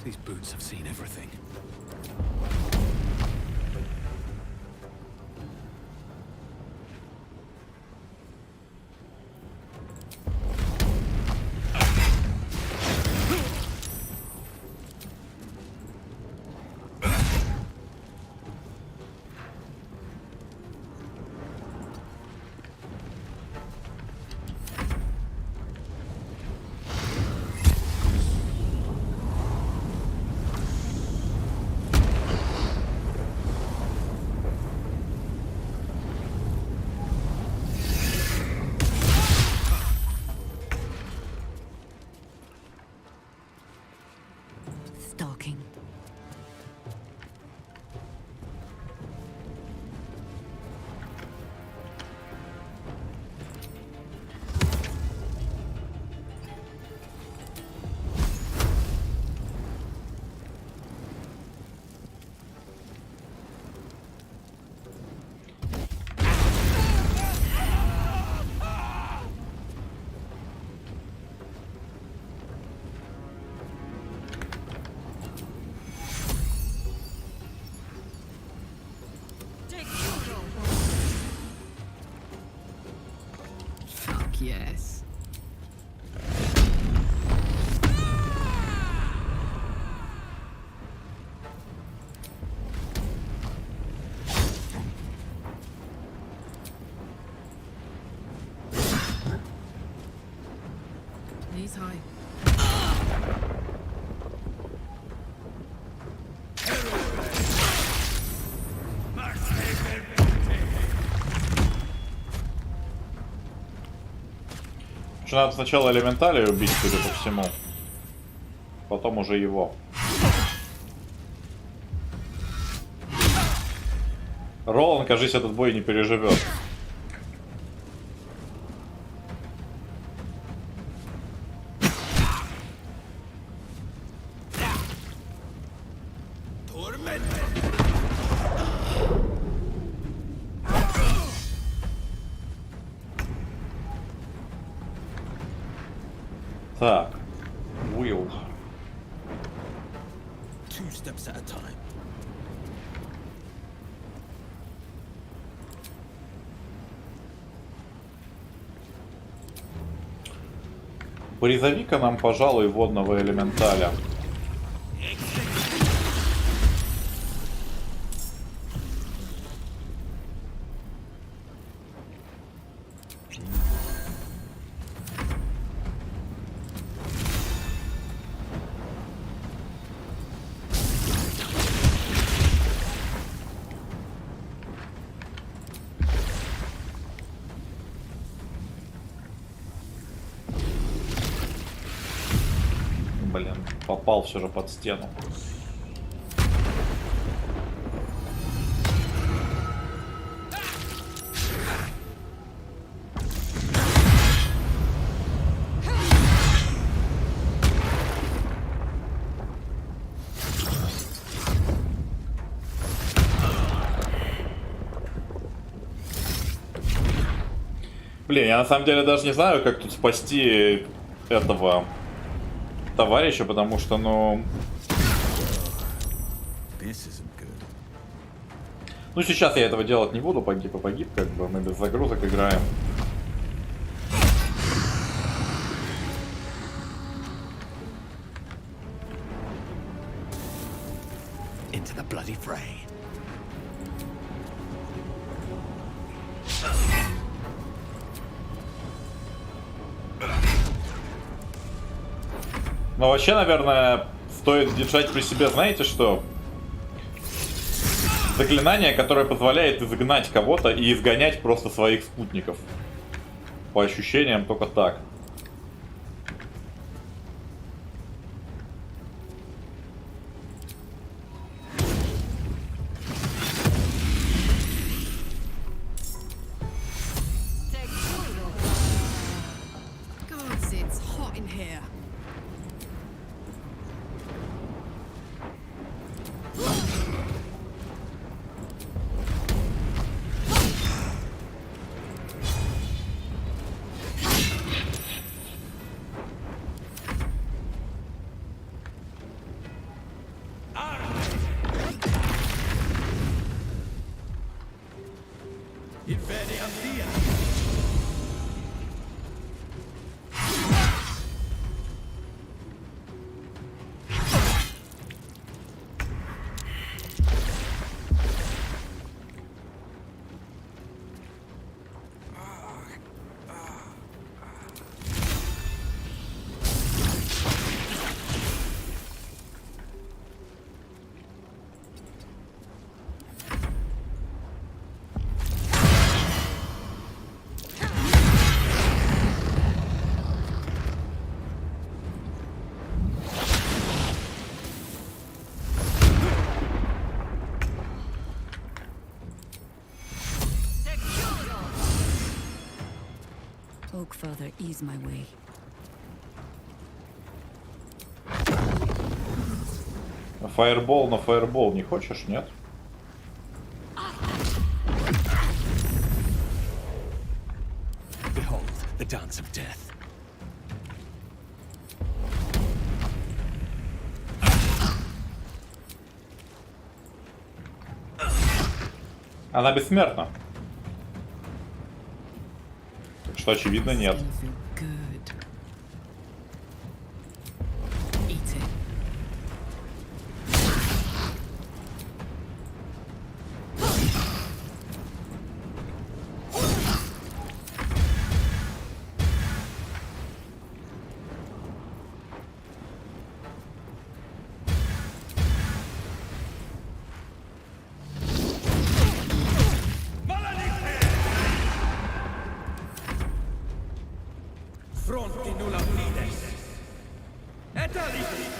These boots have seen everything. Stalking. Yes. knees high. Надо сначала элементалей убить, судя по всему. Потом уже его. Ролан, кажись, этот бой не переживет. Так, Will. Two steps at a time. Призови-ка нам, пожалуй, водного элементаля. Блин, попал все же под стену. Блин, я на самом деле даже не знаю, как тут спасти этого товарища, потому что, ну... Ну, сейчас я этого делать не буду, погиб и погиб, как бы, мы без загрузок играем. Into the bloody fray. Но вообще, наверное, стоит держать при себе, знаете что? Заклинание, которое позволяет изгнать кого-то и изгонять просто своих спутников. По ощущениям только так. Gods, it's hot in here. Oak Father, ease my way. Фаербол на фаербол не хочешь, нет? Behold the dance of death. Она бессмертна. Так что, очевидно, нет. Affronti nulla fides. Et aliti.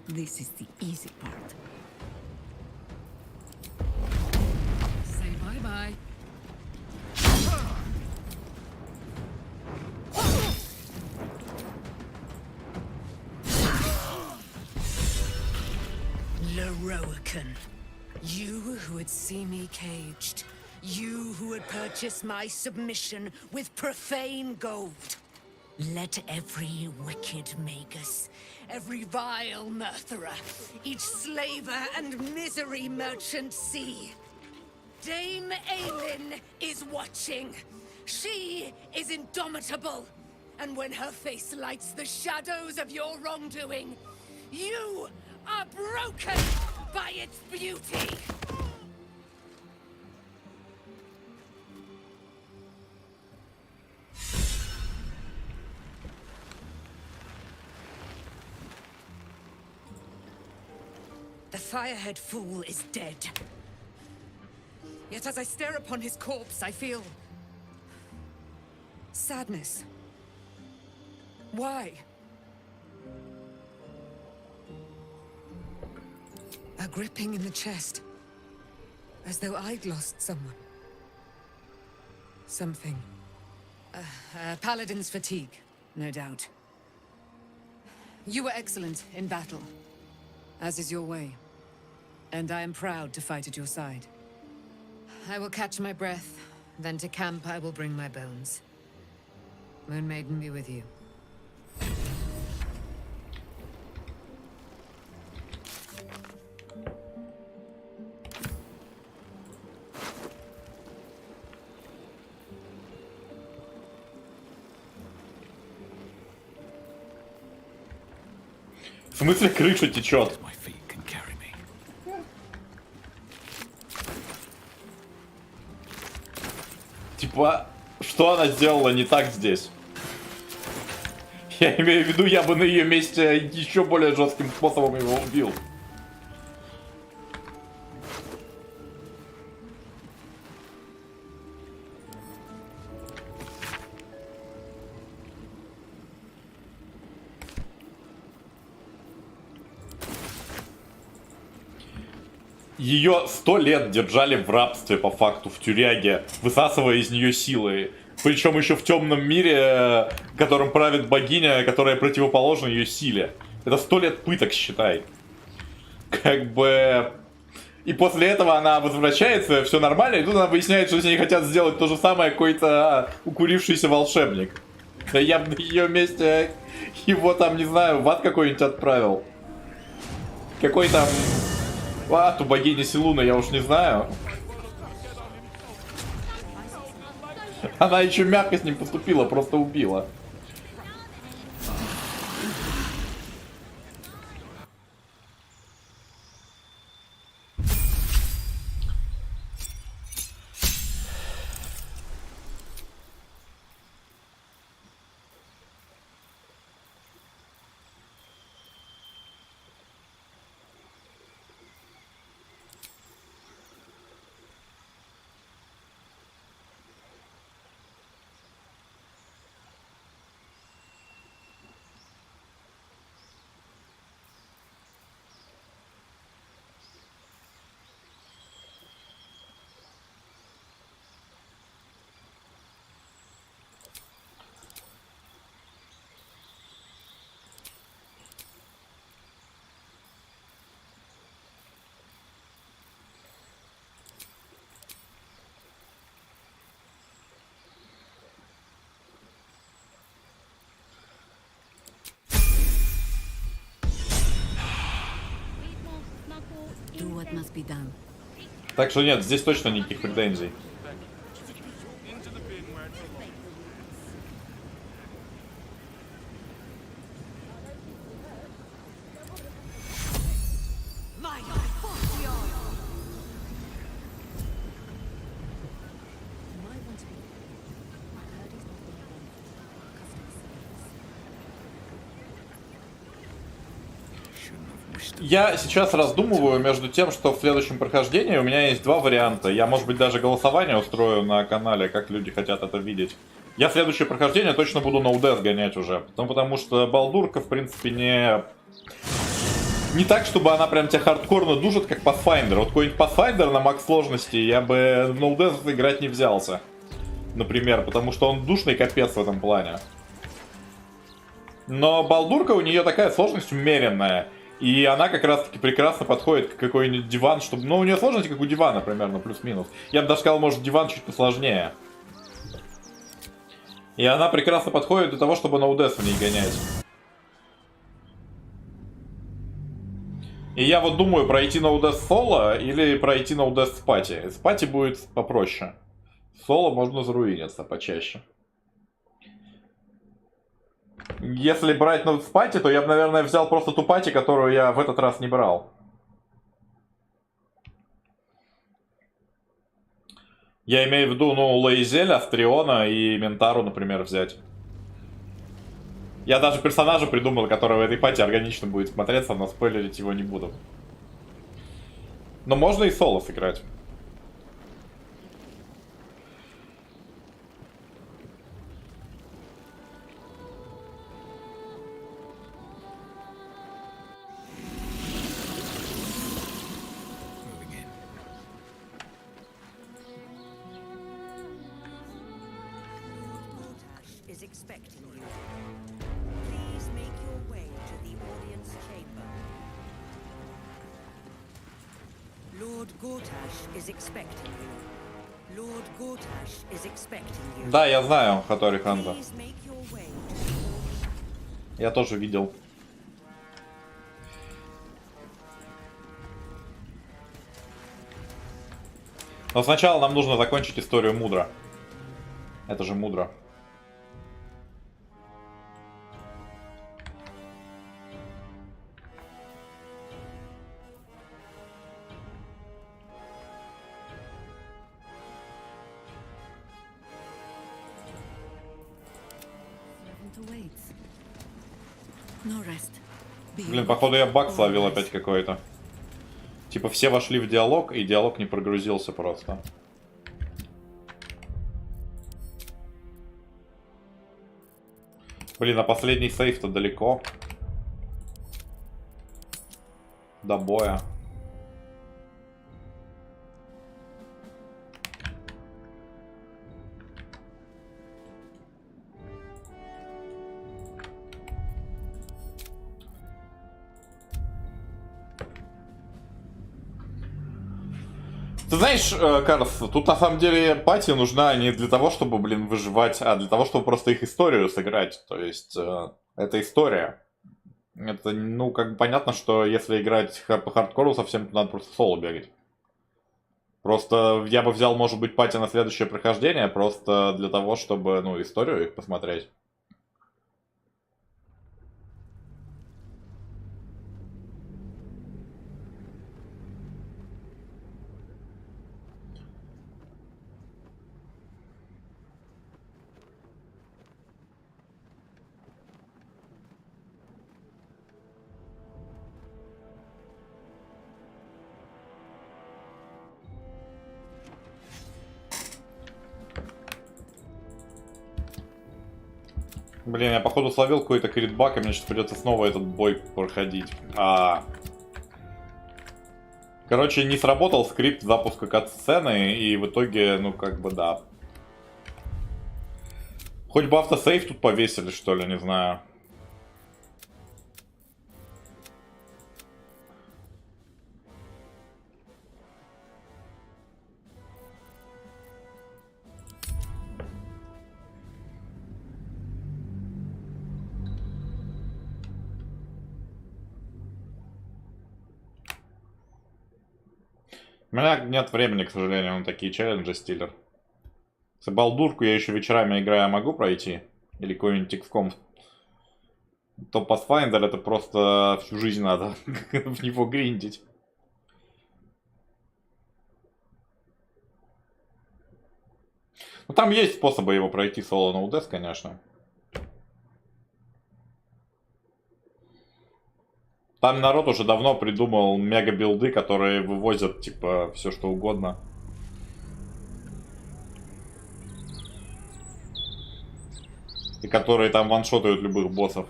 This is the easy part. Say bye-bye. Leroican, you who would see me caged, you who would purchase my submission with profane gold. Let every wicked magus, every vile murtherer, each slaver and misery merchant see. Dame Aelin is watching. She is indomitable. And when her face lights the shadows of your wrongdoing, you are broken by its beauty. The Firehead Fool is dead. Yet as I stare upon his corpse, I feel sadness. Why? A gripping in the chest, as though I'd lost someone. Something. Paladin's fatigue, no doubt. You were excellent in battle, as is your way. And I am proud to fight at your side. I will catch my breath, then to camp I will bring my bones. Moon Maiden be with you. В смысле крыша течет? Типа, что она сделала не так здесь? Я имею в виду, я бы на ее месте еще более жестким способом его убил. Ее 100 лет держали в рабстве, по факту, в тюряге, высасывая из нее силы. Причем еще в темном мире, которым правит богиня, которая противоположна ее силе. Это 100 лет пыток, считай. Как бы... И после этого она возвращается, все нормально, и тут она выясняет, что с ней хотят сделать то же самое какой-то укурившийся волшебник. Да я бы на ее месте его там, не знаю, в ад какой-нибудь отправил. Какой там... у богини Силуна, я уж не знаю. Она еще мягко с ним поступила, просто убила. that must be done. Так что нет, здесь точно никаких претензий. Я сейчас раздумываю между тем, что в следующем прохождении у меня есть два варианта. Я, может быть, даже голосование устрою на канале, как люди хотят это видеть. Я следующее прохождение точно буду на УД сгонять уже. Потому что Балдурка, в принципе, не так, чтобы она прям тебя хардкорно душит, как Pathfinder. Вот какой-нибудь Pathfinder на макс сложности я бы на УД играть не взялся. Например, потому что он душный капец в этом плане. Но Балдурка, у нее такая сложность умеренная. И она как раз таки прекрасно подходит к какой-нибудь диван, чтобы... Ну, у нее сложность как у дивана, примерно, плюс-минус. Я бы даже сказал, может, диван чуть посложнее. И она прекрасно подходит для того, чтобы на УДС в ней гонять. И я вот думаю, пройти на УДС соло или пройти на УДС с пати. С пати будет попроще. Соло можно заруиниться почаще. Если брать на пати, то я бы, наверное, взял просто ту пати, которую я в этот раз не брал. Я имею в виду, ну, Лейзеля, Астриона и Ментару, например, взять. Я даже персонажа придумал, который в этой пати органично будет смотреться, но спойлерить его не буду. Но можно и соло сыграть. Expecting you. Please make your way to the audience chamber. Lord Gortash is expecting you. Lord Gortash is expecting you. Да, я знаю, Хатори Ханза. Я тоже видел. Но сначала нам нужно закончить историю Мудро. Это же Мудро. Блин, походу я баг словил опять какой-то. Типа все вошли в диалог, и диалог не прогрузился просто. Блин, а последний сейф-то далеко. До боя. Ты знаешь, Карс, тут на самом деле пати нужна не для того, чтобы, блин, выживать, а для того, чтобы просто их историю сыграть. То есть, это история. Это, ну, как бы понятно, что если играть по хардкору совсем, то надо просто соло бегать. Просто я бы взял, может быть, пати на следующее прохождение, просто для того, чтобы, ну, историю их посмотреть. Блин, я походу словил какой-то критбак, и мне сейчас придется снова этот бой проходить. Короче, не сработал скрипт запуска кат-сцены, и в итоге, ну как бы да. Хоть бы автосейв тут повесили, что ли, не знаю. У меня нет времени, к сожалению, на такие челленджи, стилер. С Балдурку я еще вечерами играю, могу пройти? Или какой-нибудь XCOM. То Pathfinder это просто всю жизнь надо в него гриндить. Ну там есть способы его пройти соло no death, конечно. Там народ уже давно придумал мега-билды, которые вывозят, типа, все что угодно. И которые там ваншотают любых боссов.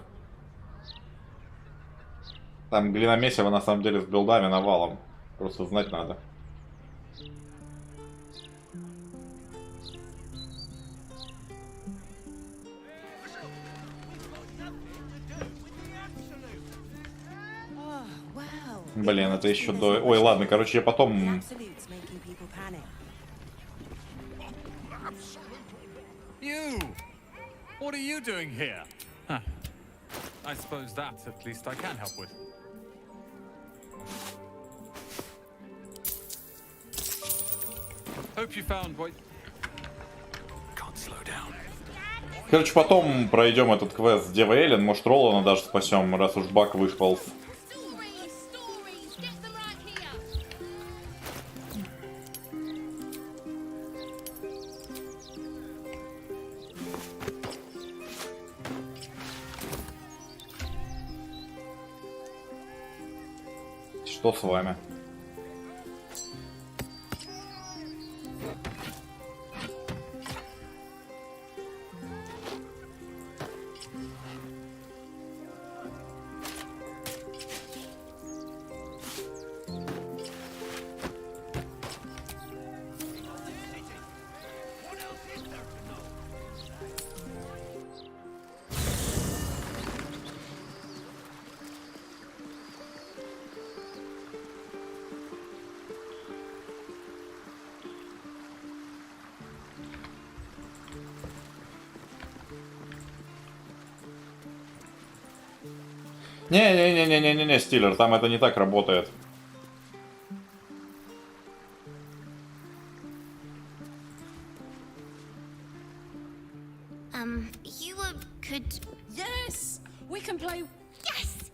Там глиномесиво на самом деле с билдами навалом. Просто знать надо. Блин, это еще до... Ой, ладно, короче, я потом... You! What are you doing here? Huh. I suppose that at least I can help with. Hope you found what... Can't slow down. Короче, потом пройдем этот квест с Девой Эллен. Может, Ролана даже спасем, раз уж баг выполз. Что с вами? Не-не-не-не-не-не, Стиллер, там это не так работает. You could... Yes! We can play... Yes!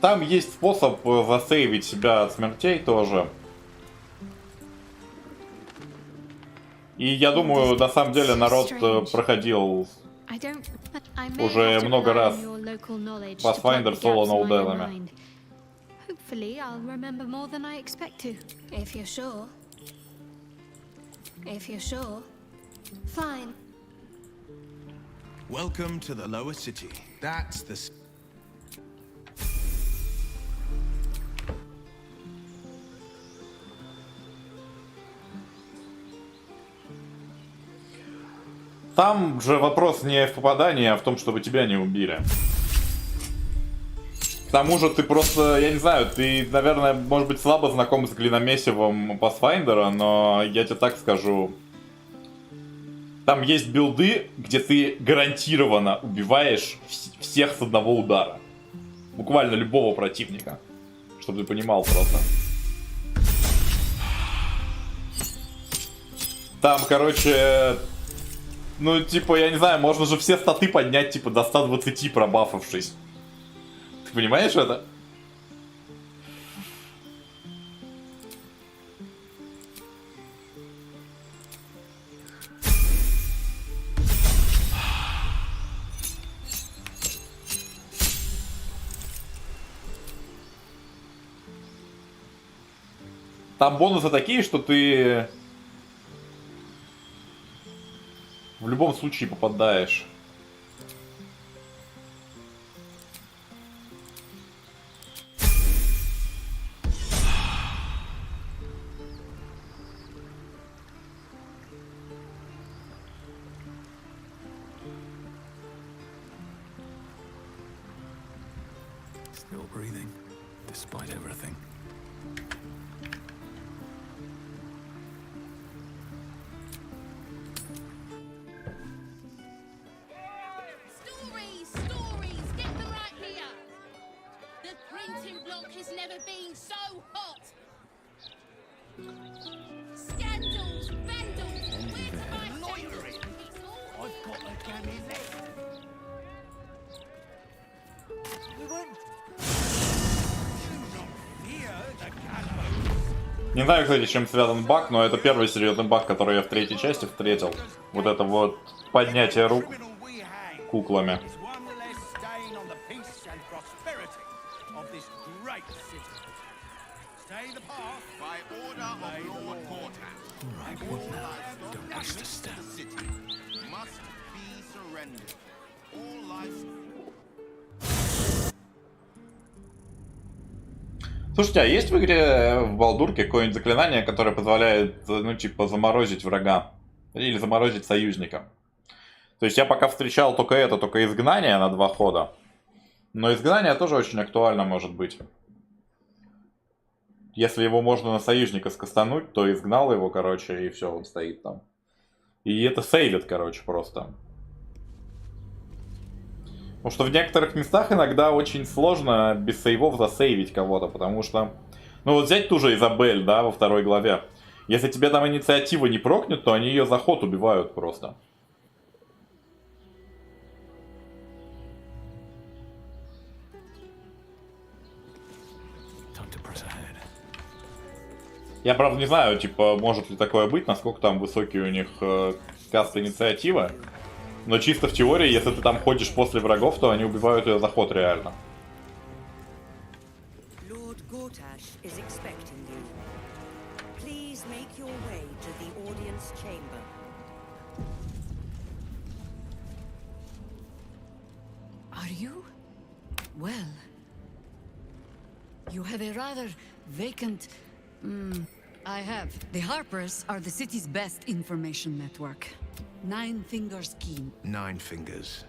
Там есть способ засейвить себя от смертей тоже. И я думаю, на самом деле народ проходил уже много раз Pathfinder соло ноуденами. Hopefully, I'll remember more than I expect to. If you're sure. If you're sure. Fine. Welcome to the lower city. That's the... Там же вопрос не в попадании, а в том, чтобы тебя не убили. К тому же ты просто, я не знаю, ты, наверное, может быть слабо знаком с глиномесивом Pathfinder, но я тебе так скажу. Там есть билды, где ты гарантированно убиваешь всех с одного удара. Буквально любого противника. Чтобы ты понимал просто. Там, короче... Ну, типа, я не знаю, можно же все статы поднять, типа, до 120, пробафавшись. Ты понимаешь это? Там бонусы такие, что ты... в любом случае попадаешь. Still breathing, despite everything. never been so hot. Scandals, vandals, where's my Loitering. I've got a gammy leg. Не знаю, кстати, с чем связан баг, но это первый серьезный баг, который я в третьей части встретил. Вот это вот поднятие рук куклами. Слушайте, а есть в игре в Балдурке какое-нибудь заклинание, которое позволяет, ну, типа, заморозить врага? Или заморозить союзника? То есть я пока встречал только изгнание на 2 хода. Но изгнание тоже очень актуально может быть. Если его можно на союзника скастануть, то изгнал его, короче, и все, он стоит там. И это сейвит, короче, просто. Потому что в некоторых местах иногда очень сложно без сейвов засейвить кого-то, потому что... Ну вот взять ту же Изабель, да, во 2 главе. Если тебе там инициатива не прокнет, то они ее за ход убивают просто. Я, правда, не знаю, типа, может ли такое быть, насколько там высокий у них каст инициативы. Но чисто в теории, если ты там ходишь после врагов, то они убивают ее за ход реально. Lord Gortash is expecting you. Please make your way to the audience chamber. Are you? Well, you have a rather vacant... I have. The Harpers are the city's best information network. 9 Fingers Keen. 9 Fingers.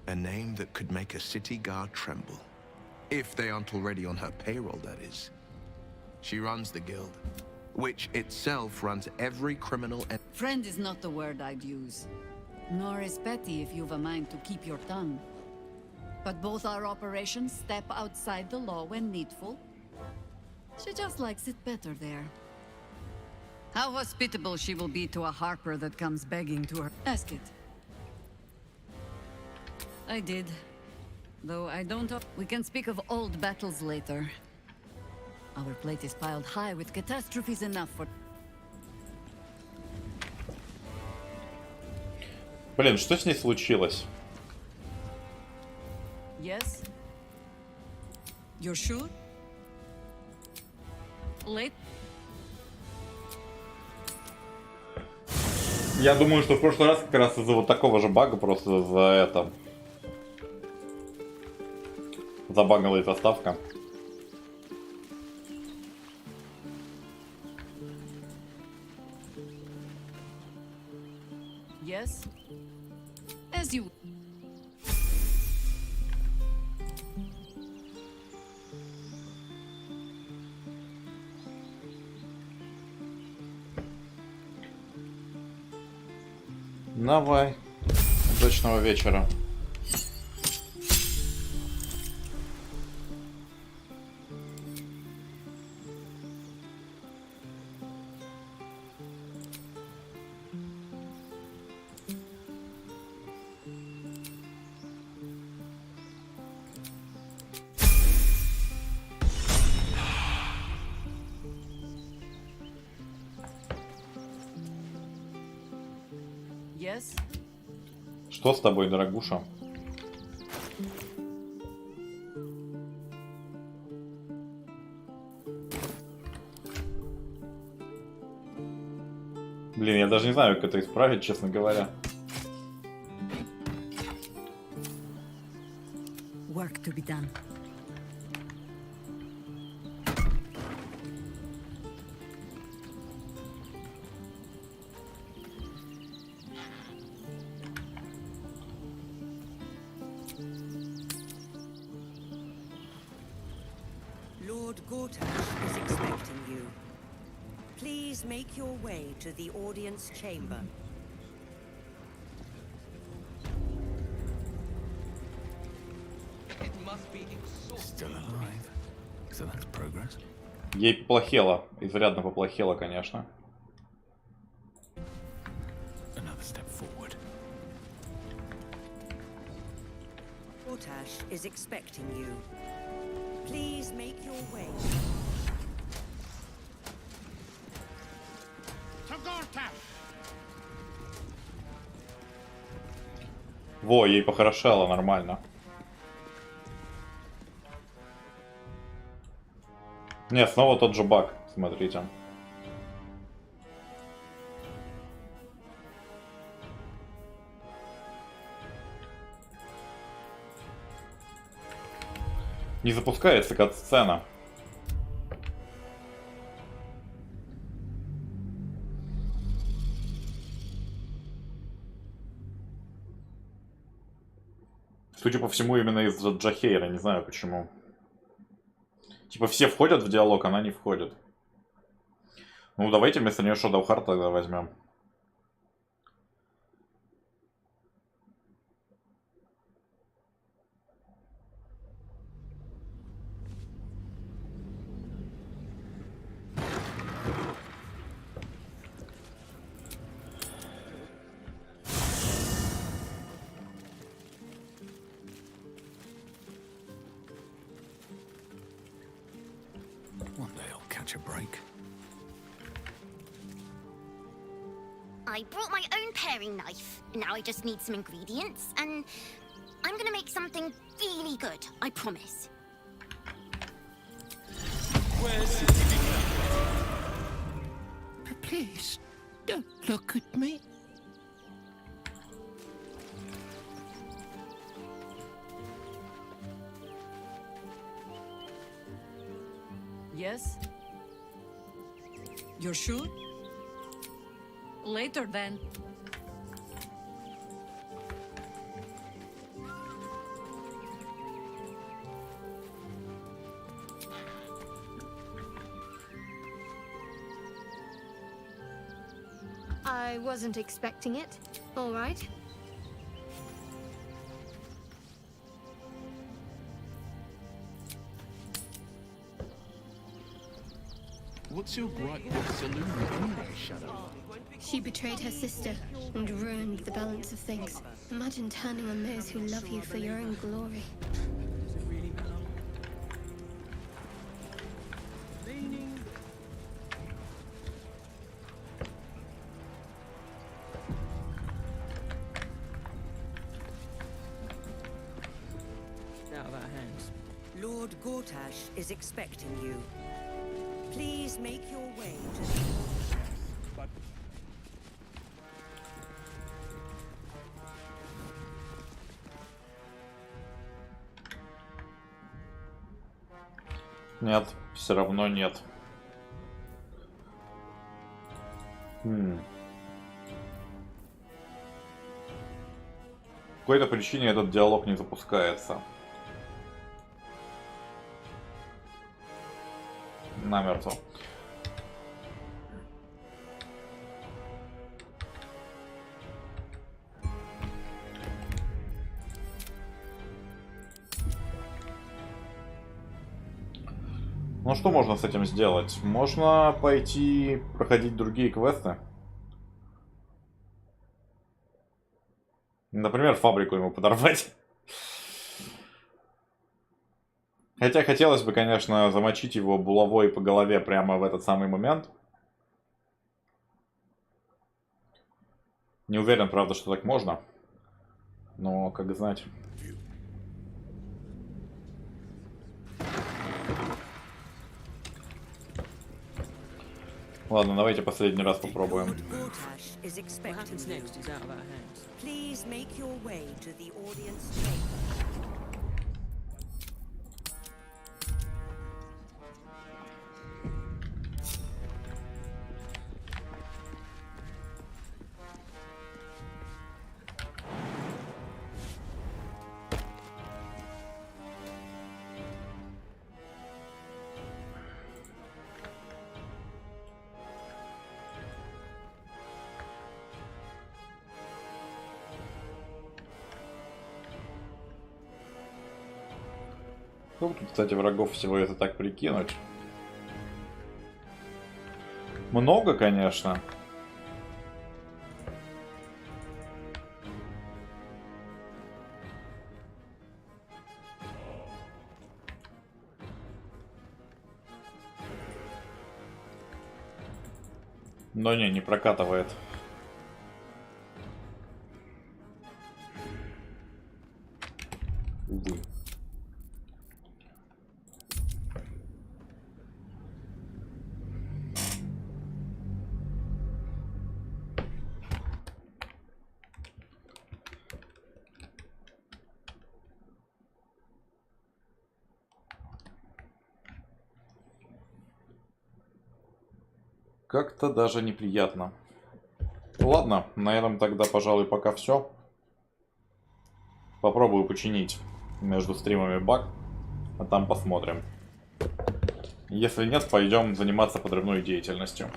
A name that could make a city guard tremble. If they aren't already on her payroll, that is. She runs the guild, which itself runs every criminal and... Friend is not the word I'd use. Nor is petty if you've a mind to keep your tongue. But both our operations step outside the law when needful. She just likes it better there. How hospitable she will be to a Harper that comes begging to her. Ask it. I did. Though I don't... We can speak of old battles later. Our plate is piled high with catastrophes enough for... Блин, что с ней случилось? Yes? You're sure? Late? Я думаю, что в прошлый раз как раз из-за вот такого же бага просто за это... Забагала эта ставка. Yes? As you... Давай. Удачного вечера. Yes? Что с тобой, дорогуша? Блин, я даже не знаю, как это исправить, честно говоря. Work to be done. Lord Gortash is expecting you. Please make your way to the audience chamber. It must be exhausting. Still alive. So that's progress. Ей поплохело. Изрядно поплохело, конечно. Another step forward. Gortash is expecting you. Please make your way. Во, ей похорошело нормально. Не, снова тот же баг, смотрите. Не запускается кат-сцена. Судя по всему, именно из-за Джахейра, не знаю почему. Типа все входят в диалог, она не входит. Ну давайте вместо нее Shadow Heart тогда возьмем. One day I'll catch a break. I brought my own paring knife. Now I just need some ingredients, and I'm gonna make something really good, I promise. Please, don't look at me. Yes? You're sure? Later then. I wasn't expecting it. All right. What's your gripe with Saluna anyway, Shadow? She betrayed her sister and ruined the balance of things. Imagine turning on those who love you for your own glory. Out of our hands. Lord Gortash is expecting you. Please make your way to the... Нет, все равно нет. По какой-то причине этот диалог не запускается. Намертво. Ну что можно с этим сделать? Можно пойти проходить другие квесты. Например, фабрику ему подорвать. Хотя хотелось бы, конечно, замочить его булавой по голове прямо в этот самый момент. Не уверен, правда, что так можно. Но, как знать. Ладно, давайте последний раз попробуем. Please make your way to the audience chamber. Ну, тут, кстати, врагов всего это так прикинуть. Много, конечно. Но не прокатывает. Увы. Как-то даже неприятно. Ладно, на этом тогда, пожалуй, пока все. Попробую починить между стримами баг, а там посмотрим. Если нет, пойдем заниматься подрывной деятельностью.